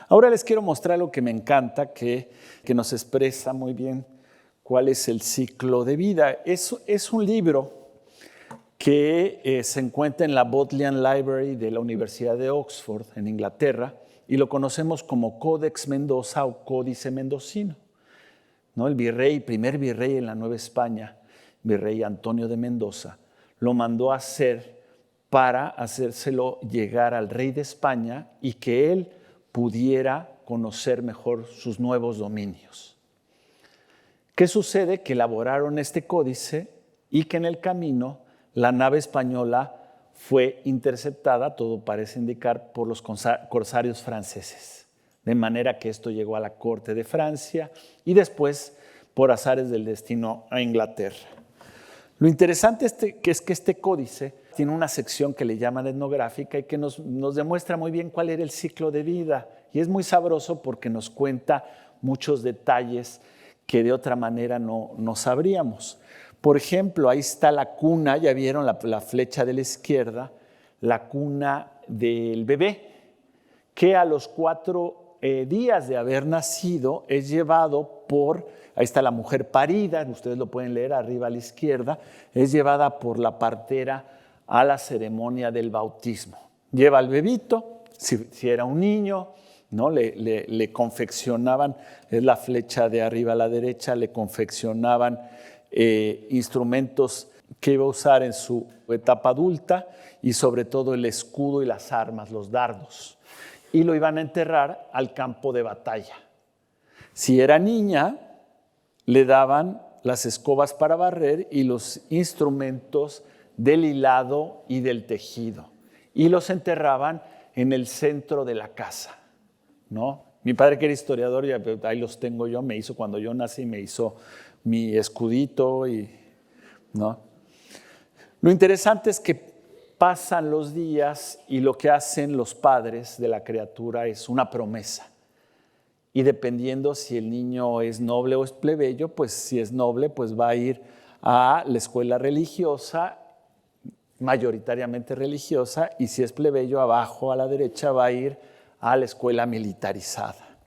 Ahora les quiero mostrar lo que me encanta, que nos expresa muy bien cuál es el ciclo de vida. Es un libro que se encuentra en la Bodleian Library de la Universidad de Oxford, en Inglaterra, y lo conocemos como Codex Mendoza o Códice Mendocino, ¿no? El primer virrey en la Nueva España, virrey Antonio de Mendoza, lo mandó a hacer para hacérselo llegar al rey de España y que él pudiera conocer mejor sus nuevos dominios. ¿Qué sucede? Que elaboraron este códice y que en el camino la nave española fue interceptada, todo parece indicar, por los corsarios franceses. De manera que esto llegó a la corte de Francia y después, por azares del destino, a Inglaterra. Lo interesante es que este códice tiene una sección que le llaman etnográfica y que nos demuestra muy bien cuál era el ciclo de vida. Y es muy sabroso porque nos cuenta muchos detalles que de otra manera no sabríamos. Por ejemplo, ahí está la cuna, ya vieron la flecha de la izquierda, la cuna del bebé, que a los 4 días de haber nacido es llevado ahí está la mujer parida, ustedes lo pueden leer arriba a la izquierda, es llevada por la partera a la ceremonia del bautismo. Lleva al bebito, si era un niño, ¿no? Le confeccionaban, es la flecha de arriba a la derecha, le confeccionaban instrumentos que iba a usar en su etapa adulta y sobre todo el escudo y las armas, los dardos. Y lo iban a enterrar al campo de batalla. Si era niña, le daban las escobas para barrer y los instrumentos del hilado y del tejido. Y los enterraban en el centro de la casa, ¿no? Mi padre, que era historiador, y ahí los tengo yo, me hizo cuando yo nací, me hizo mi escudito, ¿no? Lo interesante es que pasan los días y lo que hacen los padres de la criatura es una promesa. Y dependiendo si el niño es noble o es plebeyo, pues si es noble, pues va a ir a la escuela religiosa, mayoritariamente religiosa, y si es plebeyo, abajo a la derecha va a ir a la escuela militarizada.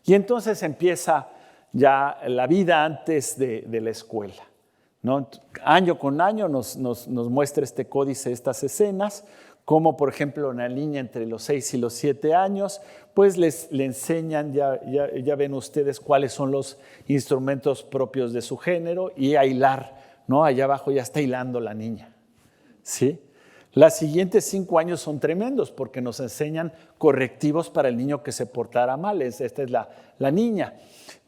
Y entonces empieza ya la vida antes de la escuela, ¿no? Año con año nos muestra este códice, estas escenas, como por ejemplo una niña entre los 6 y los 7 años, pues le enseñan, ya ven ustedes cuáles son los instrumentos propios de su género y a hilar, ¿no? Allá abajo ya está hilando la niña, ¿sí? Los siguientes 5 años son tremendos porque nos enseñan correctivos para el niño que se portara mal. Esta es la niña,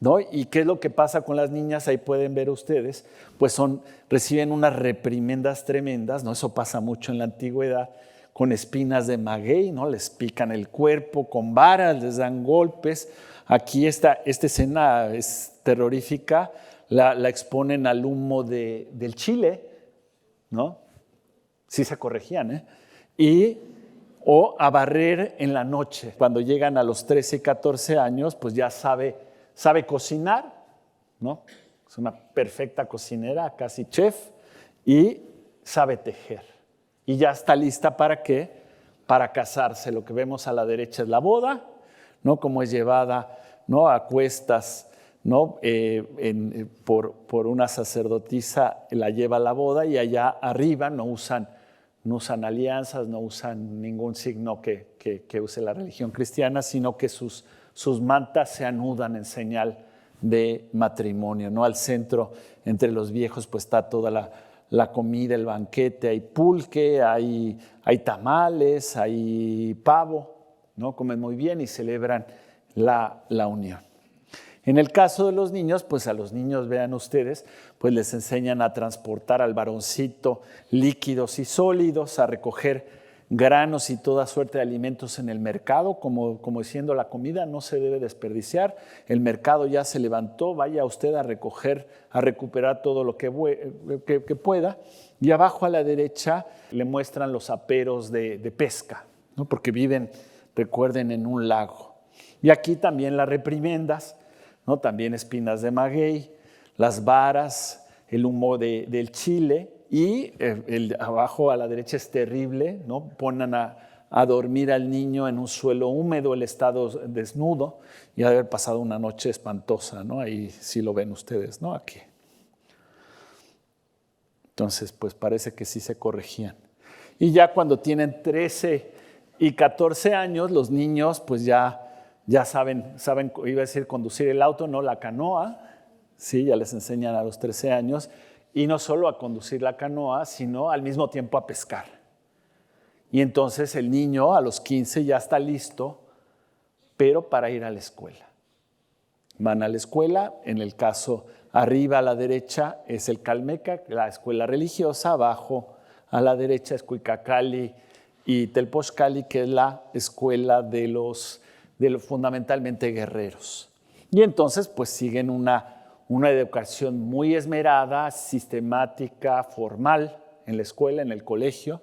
¿no? ¿Y qué es lo que pasa con las niñas? Ahí pueden ver ustedes, pues reciben unas reprimendas tremendas, ¿no? Eso pasa mucho en la antigüedad, con espinas de maguey, ¿no? Les pican el cuerpo, con varas les dan golpes. Aquí esta escena es terrorífica, la exponen al humo del chile, ¿no? Sí se corregían, o a barrer en la noche. Cuando llegan a los 13 y 14 años, pues ya sabe cocinar, ¿no? Es una perfecta cocinera, casi chef, y sabe tejer. Y ya está lista ¿para qué? Para casarse. Lo que vemos a la derecha es la boda, ¿no? Como es llevada, ¿no? A cuestas, ¿no? Por una sacerdotisa, la lleva a la boda, y allá arriba no usan alianzas, no usan ningún signo que use la religión cristiana, sino que sus mantas se anudan en señal de matrimonio, ¿no? Al centro, entre los viejos, pues está toda la comida, el banquete, hay pulque, hay tamales, hay pavo, ¿no? Comen muy bien y celebran la unión. En el caso de los niños, pues a los niños, vean ustedes, pues les enseñan a transportar al varoncito líquidos y sólidos, a recoger granos y toda suerte de alimentos en el mercado, como diciendo la comida no se debe desperdiciar, el mercado ya se levantó, vaya usted a recuperar todo lo que pueda. Y abajo a la derecha le muestran los aperos de pesca, ¿no? Porque viven, recuerden, en un lago. Y aquí también las reprimendas, ¿no? También espinas de maguey, las varas, el humo del chile, y abajo a la derecha es terrible, ¿no? Ponen a dormir al niño en un suelo húmedo, el estado desnudo, y haber pasado una noche espantosa, ¿no? Ahí sí lo ven ustedes, ¿no? Aquí. Entonces, pues parece que sí se corregían. Y ya cuando tienen 13 y 14 años, los niños pues ya saben, iba a decir conducir el auto, no la canoa, sí, ya les enseñan a los 13 años, y no solo a conducir la canoa, sino al mismo tiempo a pescar. Y entonces el niño a los 15 ya está listo, pero para ir a la escuela. Van a la escuela, en el caso arriba a la derecha es el Calmeca, la escuela religiosa, abajo a la derecha es Cuicacali y Telpochcali, que es la escuela de los fundamentalmente guerreros. Y entonces pues siguen una educación muy esmerada, sistemática, formal en la escuela, en el colegio,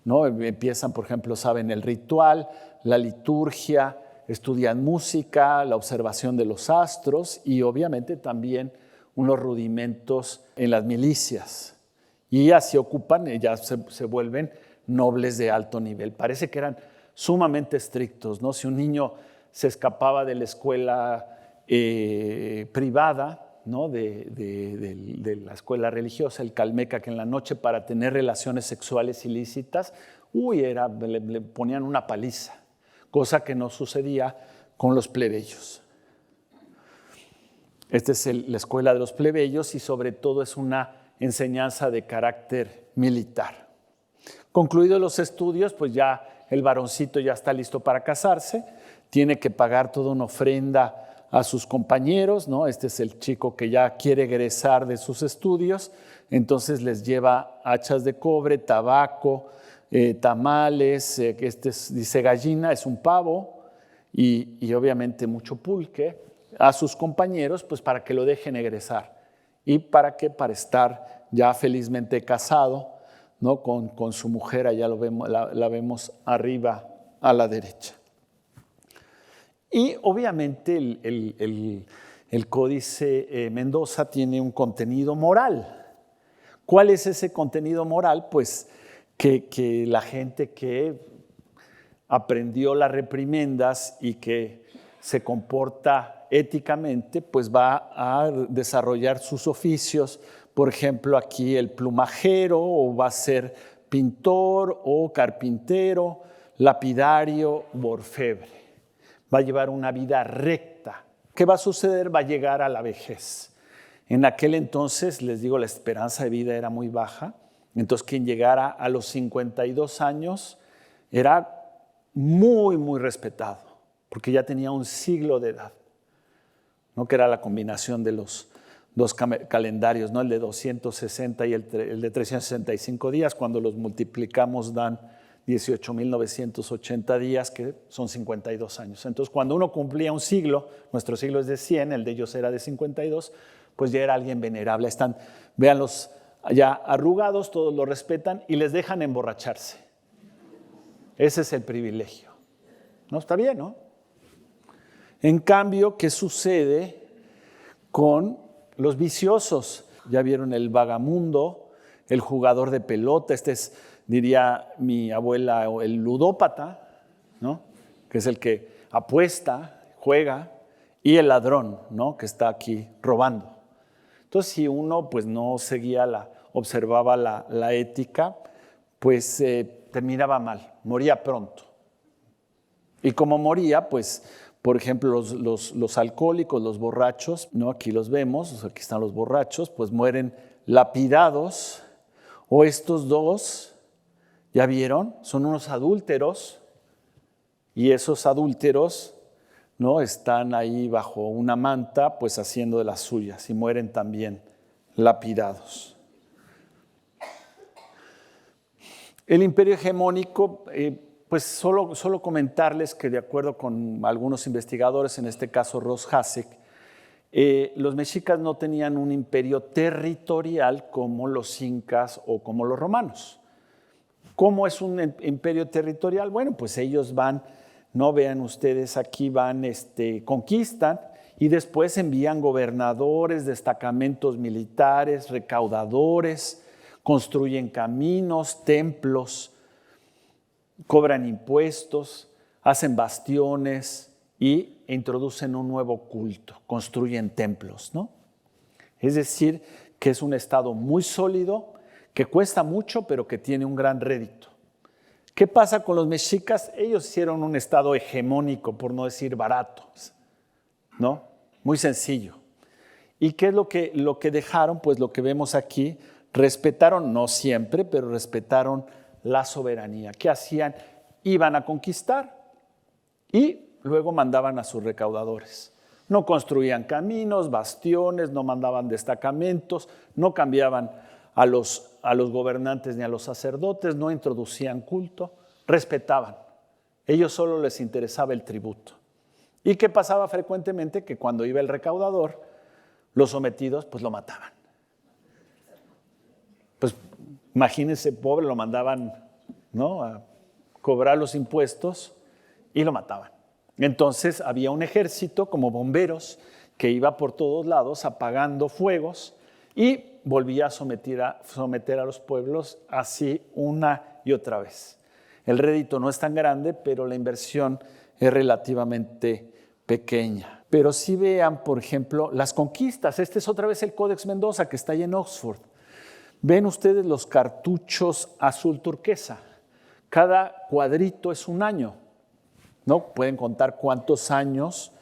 ¿no? Empiezan, por ejemplo, saben el ritual, la liturgia, estudian música, la observación de los astros y obviamente también unos rudimentos en las milicias. Y así ocupan, ya se vuelven nobles de alto nivel. Parece que eran sumamente estrictos, ¿no? Si un niño se escapaba de la escuela privada, ¿no? de la escuela religiosa, el Calmeca, que en la noche para tener relaciones sexuales ilícitas, le ponían una paliza, cosa que no sucedía con los plebeyos. Esta es la escuela de los plebeyos y sobre todo es una enseñanza de carácter militar. Concluidos los estudios, pues ya el varoncito ya está listo para casarse, tiene que pagar toda una ofrenda a sus compañeros, ¿no? Este es el chico que ya quiere egresar de sus estudios, entonces les lleva hachas de cobre, tabaco, tamales, dice gallina, es un pavo, y obviamente mucho pulque a sus compañeros, pues para que lo dejen egresar. ¿Y para qué? Para estar ya felizmente casado, ¿no? Con su mujer, allá la vemos arriba a la derecha. Y obviamente el Códice Mendoza tiene un contenido moral. ¿Cuál es ese contenido moral? Pues que la gente que aprendió las reprimendas y que se comporta éticamente, pues va a desarrollar sus oficios. Por ejemplo, aquí el plumajero, o va a ser pintor o carpintero, lapidario u orfebre. Va a llevar una vida recta. ¿Qué va a suceder? Va a llegar a la vejez. En aquel entonces, les digo, la esperanza de vida era muy baja. Entonces, quien llegara a los 52 años era muy, muy respetado, porque ya tenía un siglo de edad, ¿no? Que era la combinación de los dos calendarios, ¿no? El de 260 y el de 365 días. Cuando los multiplicamos dan 18.980 días, que son 52 años. Entonces, cuando uno cumplía un siglo, nuestro siglo es de 100, el de ellos era de 52, pues ya era alguien venerable. Están, véanlos ya arrugados, todos lo respetan y les dejan emborracharse. Ese es el privilegio. ¿No? Está bien, ¿no? En cambio, ¿qué sucede con los viciosos? Ya vieron el vagamundo, el jugador de pelota, este es, diría mi abuela, el ludópata, ¿no? Que es el que apuesta, juega, y el ladrón, ¿no? Que está aquí robando. Entonces, si uno pues, no seguía observaba la ética, pues terminaba mal, moría pronto. Y como moría, pues, por ejemplo, los alcohólicos, los borrachos, ¿no? Aquí los vemos, aquí están los borrachos, pues mueren lapidados, o estos dos, ¿ya vieron? Son unos adúlteros, y esos adúlteros, ¿no? Están ahí bajo una manta, pues haciendo de las suyas, y mueren también lapidados. El imperio hegemónico, pues solo comentarles que de acuerdo con algunos investigadores, en este caso Ross Hasek, los mexicas no tenían un imperio territorial como los incas o como los romanos. ¿Cómo es un imperio territorial? Bueno, pues ellos van, no vean ustedes aquí, van, conquistan y después envían gobernadores, destacamentos militares, recaudadores, construyen caminos, templos, cobran impuestos, hacen bastiones e introducen un nuevo culto, construyen templos, ¿no? Es decir, que es un estado muy sólido, que cuesta mucho, pero que tiene un gran rédito. ¿Qué pasa con los mexicas? Ellos hicieron un estado hegemónico, por no decir barato, ¿no? Muy sencillo. ¿Y qué es lo que dejaron? Pues lo que vemos aquí, respetaron, no siempre, pero respetaron la soberanía. ¿Qué hacían? Iban a conquistar y luego mandaban a sus recaudadores. No construían caminos, bastiones, no mandaban destacamentos, no cambiaban a los gobernantes ni a los sacerdotes, no introducían culto, respetaban. Ellos solo les interesaba el tributo. ¿Y qué pasaba frecuentemente? Que cuando iba el recaudador, los sometidos pues lo mataban. Pues imagínense, pobre, lo mandaban, ¿no?, a cobrar los impuestos y lo mataban. Entonces había un ejército como bomberos que iba por todos lados apagando fuegos y volvía a someter a los pueblos así una y otra vez. El rédito no es tan grande, pero la inversión es relativamente pequeña. Pero sí vean, por ejemplo, las conquistas. Este es otra vez el Códex Mendoza que está ahí en Oxford. Ven ustedes los cartuchos azul turquesa. Cada cuadrito es un año, ¿no? Pueden contar cuántos años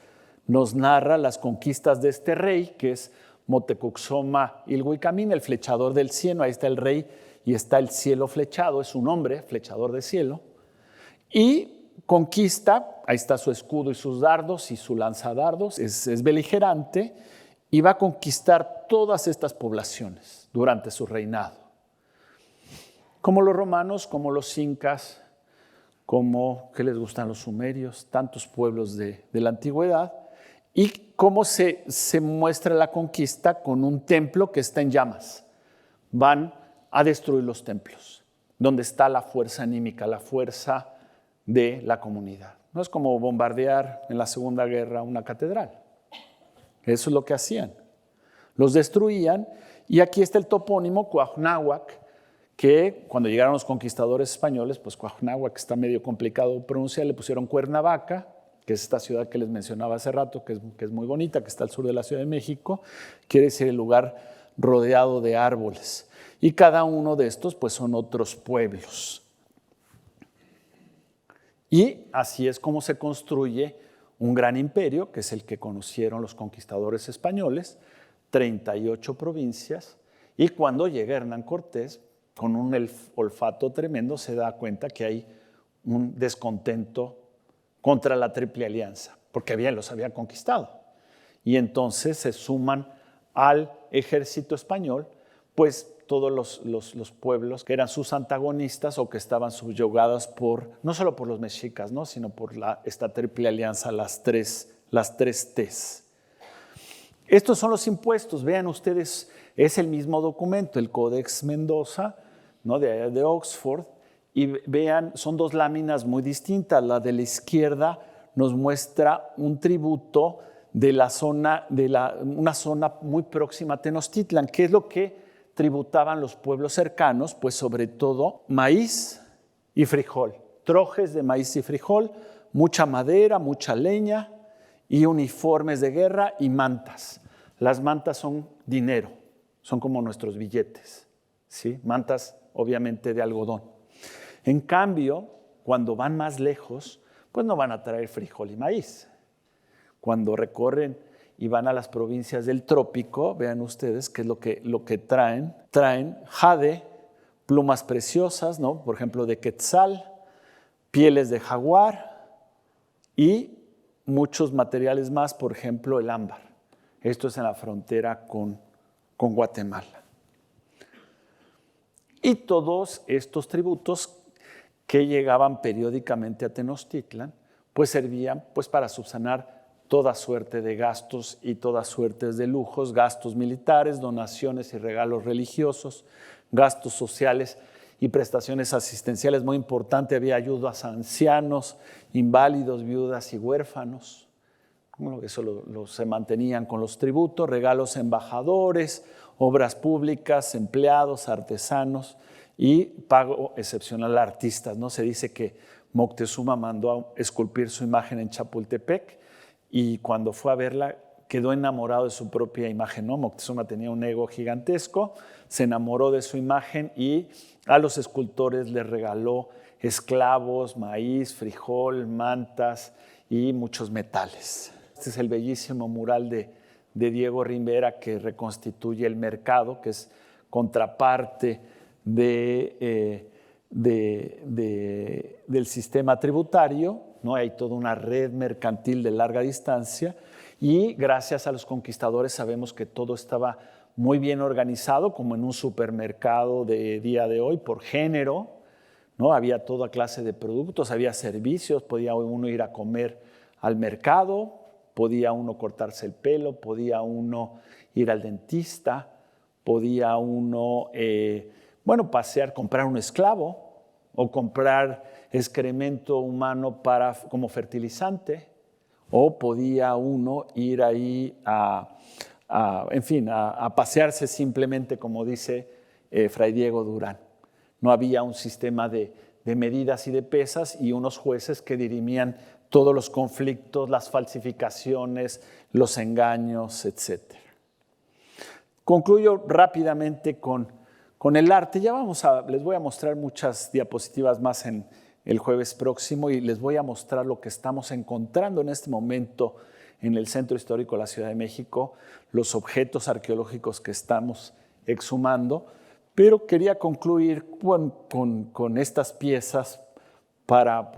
nos narra las conquistas de este rey, que es Motecuxoma Ilhuicamín, el flechador del cielo. Ahí está el rey y está el cielo flechado, es un hombre, flechador de cielo. Y conquista, ahí está su escudo y sus dardos y su lanzadardos, es beligerante y va a conquistar todas estas poblaciones durante su reinado. Como los romanos, como los incas, como que les gustan los sumerios, tantos pueblos de la antigüedad, y cómo se muestra la conquista con un templo que está en llamas. Van a destruir los templos. donde está la fuerza anímica, la fuerza de la comunidad. No es como bombardear en la Segunda Guerra una catedral. Eso es lo que hacían. Los destruían, y aquí está el topónimo Cuauhnáhuac, que cuando llegaron los conquistadores españoles, pues Cuauhnáhuac está medio complicado de pronunciar, le pusieron Cuernavaca, que es esta ciudad que les mencionaba hace rato, que es muy bonita, que está al sur de la Ciudad de México, quiere decir el lugar rodeado de árboles. Y cada uno de estos pues son otros pueblos. Y así es como se construye un gran imperio, que es el que conocieron los conquistadores españoles, 38 provincias, y cuando llega Hernán Cortés, con un olfato tremendo, se da cuenta que hay un descontento contra la Triple Alianza, porque bien los había conquistado. Y entonces se suman al ejército español, pues todos los pueblos que eran sus antagonistas o que estaban subyugados no solo por los mexicas, ¿no?, sino por esta Triple Alianza, las tres T's. Estos son los impuestos, vean ustedes, es el mismo documento, el Codex Mendoza, ¿no?, de Oxford, y vean, son dos láminas muy distintas. La de la izquierda nos muestra un tributo de una zona muy próxima a Tenochtitlan. ¿Qué es lo que tributaban los pueblos cercanos? Pues sobre todo maíz y frijol, trojes de maíz y frijol, mucha madera, mucha leña y uniformes de guerra y mantas. Las mantas son dinero, son como nuestros billetes, ¿sí? Mantas obviamente de algodón. En cambio, cuando van más lejos, pues no van a traer frijol y maíz. Cuando recorren y van a las provincias del trópico, vean ustedes qué es lo que traen. Traen jade, plumas preciosas, ¿no?, por ejemplo de quetzal, pieles de jaguar y muchos materiales más, por ejemplo el ámbar. Esto es en la frontera con Guatemala. Y todos estos tributos que llegaban periódicamente a Tenochtitlan, pues servían pues para subsanar toda suerte de gastos y todas suertes de lujos, gastos militares, donaciones y regalos religiosos, gastos sociales y prestaciones asistenciales. Muy importante, había ayudas a ancianos, inválidos, viudas y huérfanos. Eso se mantenían con los tributos, regalos a embajadores, obras públicas, empleados, artesanos y pago excepcional a artistas, ¿no? Se dice que Moctezuma mandó a esculpir su imagen en Chapultepec y cuando fue a verla quedó enamorado de su propia imagen, ¿no? Moctezuma tenía un ego gigantesco, se enamoró de su imagen y a los escultores les regaló esclavos, maíz, frijol, mantas y muchos metales. Este es el bellísimo mural de Diego Rivera que reconstituye el mercado, que es contraparte del sistema tributario, ¿no? Hay toda una red mercantil de larga distancia y gracias a los conquistadores sabemos que todo estaba muy bien organizado, como en un supermercado de día de hoy, por género, ¿no? Había toda clase de productos, había servicios, podía uno ir a comer al mercado, podía uno cortarse el pelo, podía uno ir al dentista, podía uno pasear, comprar un esclavo o comprar excremento humano como fertilizante, o podía uno ir ahí a pasearse simplemente, como dice Fray Diego Durán. No había un sistema de medidas y de pesas y unos jueces que dirimían todos los conflictos, las falsificaciones, los engaños, etc. Concluyo rápidamente con el arte. Les voy a mostrar muchas diapositivas más en el jueves próximo y les voy a mostrar lo que estamos encontrando en este momento en el Centro Histórico de la Ciudad de México, los objetos arqueológicos que estamos exhumando, pero quería concluir con estas piezas para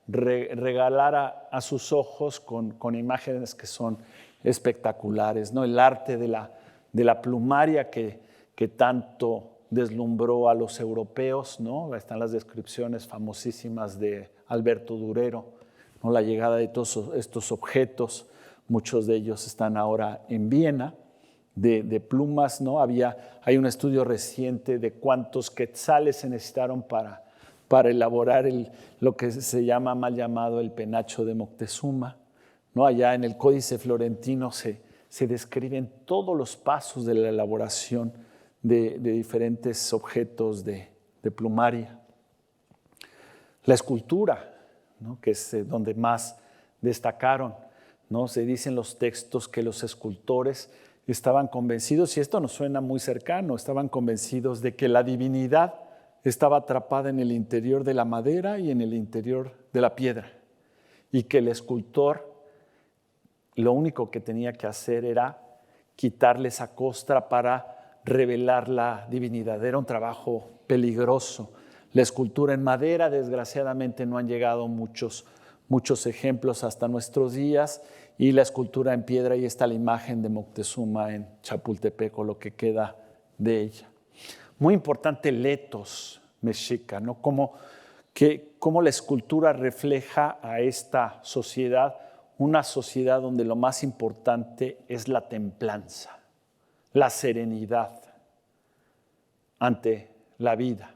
regalar a sus ojos con imágenes que son espectaculares, ¿no? El arte de la plumaria que tanto deslumbró a los europeos, ¿no? Están las descripciones famosísimas de Alberto Durero, ¿no? La llegada de todos estos objetos, muchos de ellos están ahora en Viena, de plumas, ¿no? Hay un estudio reciente de cuántos quetzales se necesitaron para elaborar lo que se llama, mal llamado, el penacho de Moctezuma, ¿no? Allá en el Códice Florentino se describen todos los pasos de la elaboración de diferentes objetos de plumaria. La escultura, ¿no? Que es donde más destacaron, ¿no? Se dicen los textos que los escultores estaban convencidos, y esto nos suena muy cercano, estaban convencidos de que la divinidad estaba atrapada en el interior de la madera y en el interior de la piedra, y que el escultor lo único que tenía que hacer era quitarle esa costra para revelar la divinidad. Era un trabajo peligroso. La escultura en madera, desgraciadamente, no han llegado muchos ejemplos hasta nuestros días, y la escultura en piedra, y está la imagen de Moctezuma en Chapultepec, o lo que queda de ella. Muy importante el etos mexica, ¿no? Cómo la escultura refleja a esta sociedad, una sociedad donde lo más importante es la templanza, la serenidad ante la vida,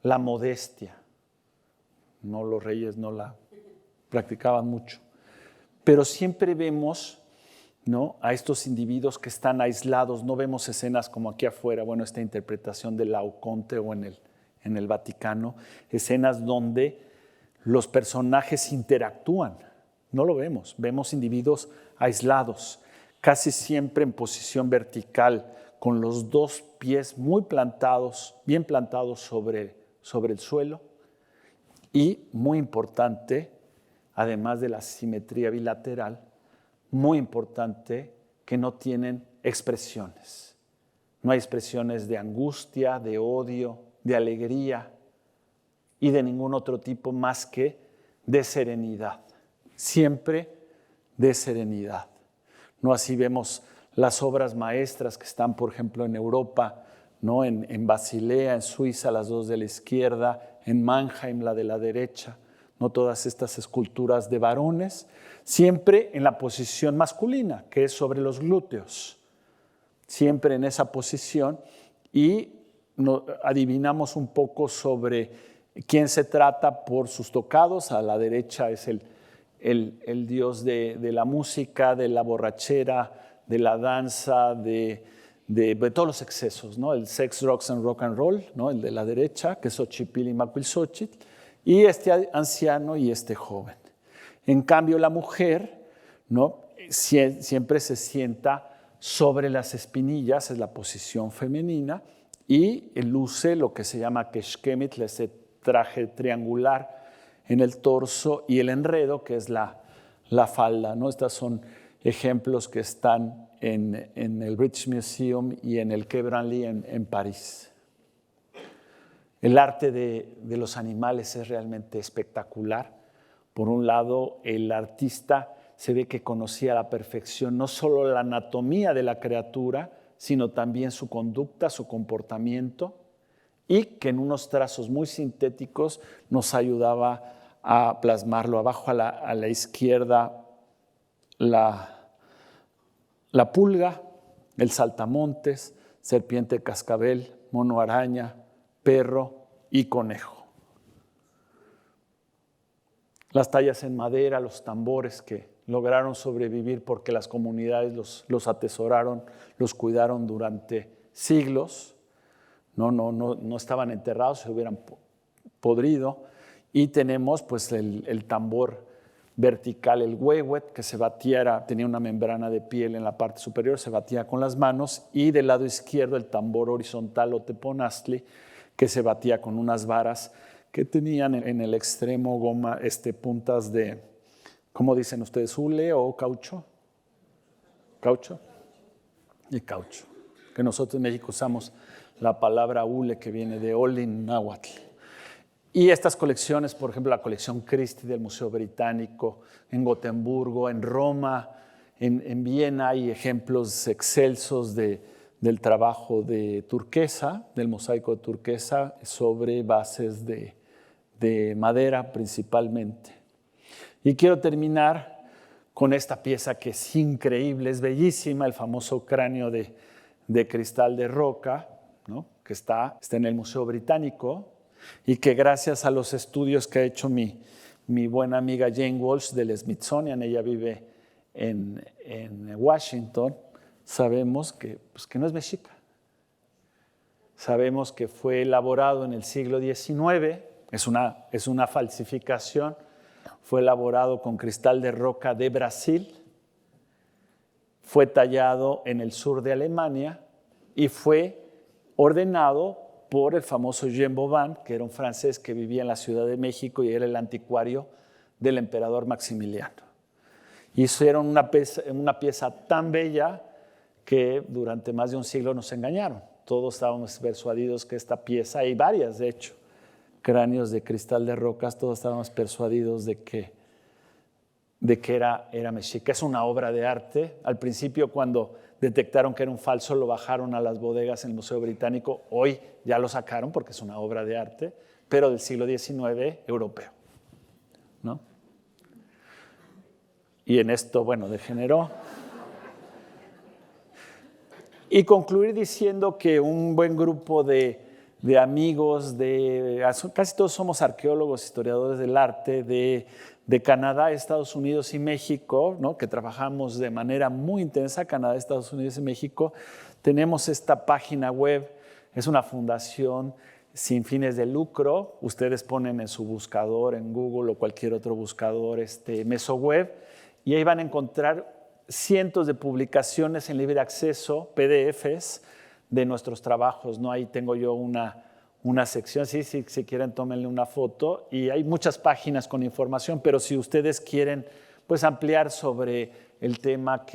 la modestia. No, los reyes no la practicaban mucho. Pero siempre vemos, ¿no?, a estos individuos que están aislados. No vemos escenas como aquí afuera, bueno, esta interpretación de Laoconte o en el Vaticano, escenas donde los personajes interactúan. No lo vemos, vemos individuos aislados, casi siempre en posición vertical, con los dos pies muy plantados, bien plantados sobre el suelo, y muy importante, además de la simetría bilateral, muy importante, que no tienen expresiones. No hay expresiones de angustia, de odio, de alegría y de ningún otro tipo más que de serenidad. Siempre de serenidad. No así vemos las obras maestras que están, por ejemplo, en Europa, ¿no? En Basilea, en Suiza, las dos de la izquierda, en Mannheim, la de la derecha, ¿no? Todas estas esculturas de varones, siempre en la posición masculina, que es sobre los glúteos, siempre en esa posición, y adivinamos un poco sobre quién se trata por sus tocados. A la derecha es el dios de la música, de la borrachera, de la danza, de todos los excesos, ¿no? El sex, drugs and rock and roll, ¿no? El de la derecha, que es Xochipilli-Macuilxóchitl, y este anciano y este joven. En cambio, la mujer, ¿no?, siempre se sienta sobre las espinillas, es la posición femenina, y luce lo que se llama quexquemitl, ese traje triangular en el torso, y el enredo, que es la falda, ¿no? Estos son ejemplos que están en el British Museum y en el Quai Branly en París. El arte de los animales es realmente espectacular. Por un lado, el artista se ve que conocía a la perfección no solo la anatomía de la criatura, sino también su conducta, su comportamiento, y que en unos trazos muy sintéticos nos ayudaba a plasmarlo. Abajo a la izquierda, la pulga, el saltamontes, serpiente cascabel, mono araña, perro y conejo. Las tallas en madera, los tambores que lograron sobrevivir porque las comunidades los atesoraron, los cuidaron durante siglos. No estaban enterrados, se hubieran podrido. Y tenemos pues el tambor vertical, el huehuet, que se batía, tenía una membrana de piel en la parte superior, se batía con las manos, y del lado izquierdo el tambor horizontal o teponaztli, que se batía con unas varas que tenían en el extremo goma, puntas de, ¿cómo dicen ustedes? ¿Hule o caucho? ¿Caucho? Y caucho. Que nosotros en México usamos la palabra hule, que viene de olin náhuatl. Y estas colecciones, por ejemplo, la colección Christie del Museo Británico, en Gotemburgo, en Roma, en Viena, hay ejemplos excelsos del trabajo de turquesa, del mosaico de turquesa, sobre bases de madera principalmente. Y quiero terminar con esta pieza que es increíble, es bellísima, el famoso cráneo de cristal de roca, ¿no? Que está en el Museo Británico y que gracias a los estudios que ha hecho mi buena amiga Jane Walsh del Smithsonian, ella vive en Washington, sabemos que no es mexica. Sabemos que fue elaborado en el siglo XIX, es una falsificación, fue elaborado con cristal de roca de Brasil, fue tallado en el sur de Alemania y fue ordenado por el famoso Jean Vauban, que era un francés que vivía en la Ciudad de México y era el anticuario del emperador Maximiliano. Hicieron una pieza tan bella que durante más de un siglo nos engañaron. Todos estábamos persuadidos que esta pieza, hay varias de hecho, cráneos de cristal de rocas, todos estábamos persuadidos de que era mexica. Es una obra de arte. Al principio, cuando detectaron que era un falso, lo bajaron a las bodegas en el Museo Británico. Hoy ya lo sacaron porque es una obra de arte, pero del siglo XIX europeo, ¿no? Y en esto, bueno, degeneró. Y concluir diciendo que un buen grupo de amigos, casi todos somos arqueólogos, historiadores del arte, de Canadá, Estados Unidos y México, ¿no? Que trabajamos de manera muy intensa, Canadá, Estados Unidos y México. Tenemos esta página web, es una fundación sin fines de lucro. Ustedes ponen en su buscador, en Google o cualquier otro buscador, MesoWeb, y ahí van a encontrar cientos de publicaciones en libre acceso, PDFs, de nuestros trabajos, ¿no? Ahí tengo yo una sección, sí, si quieren tómenle una foto, y hay muchas páginas con información, pero si ustedes quieren pues, ampliar sobre el tema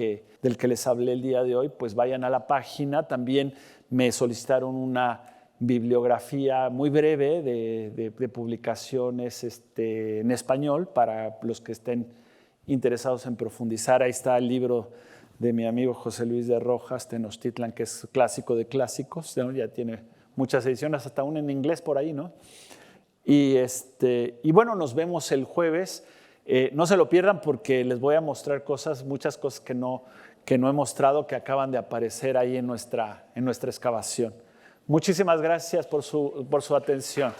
del que les hablé el día de hoy, pues vayan a la página. También me solicitaron una bibliografía muy breve de publicaciones en español para los que estén interesados en profundizar. Ahí está el libro de mi amigo José Luis de Rojas, Tenochtitlan, que es clásico de clásicos, ¿no? Ya tiene muchas ediciones, hasta una en inglés por ahí, ¿no? Y bueno, nos vemos el jueves. No se lo pierdan porque les voy a mostrar muchas cosas que no he mostrado, que acaban de aparecer ahí en nuestra excavación. Muchísimas gracias por su atención.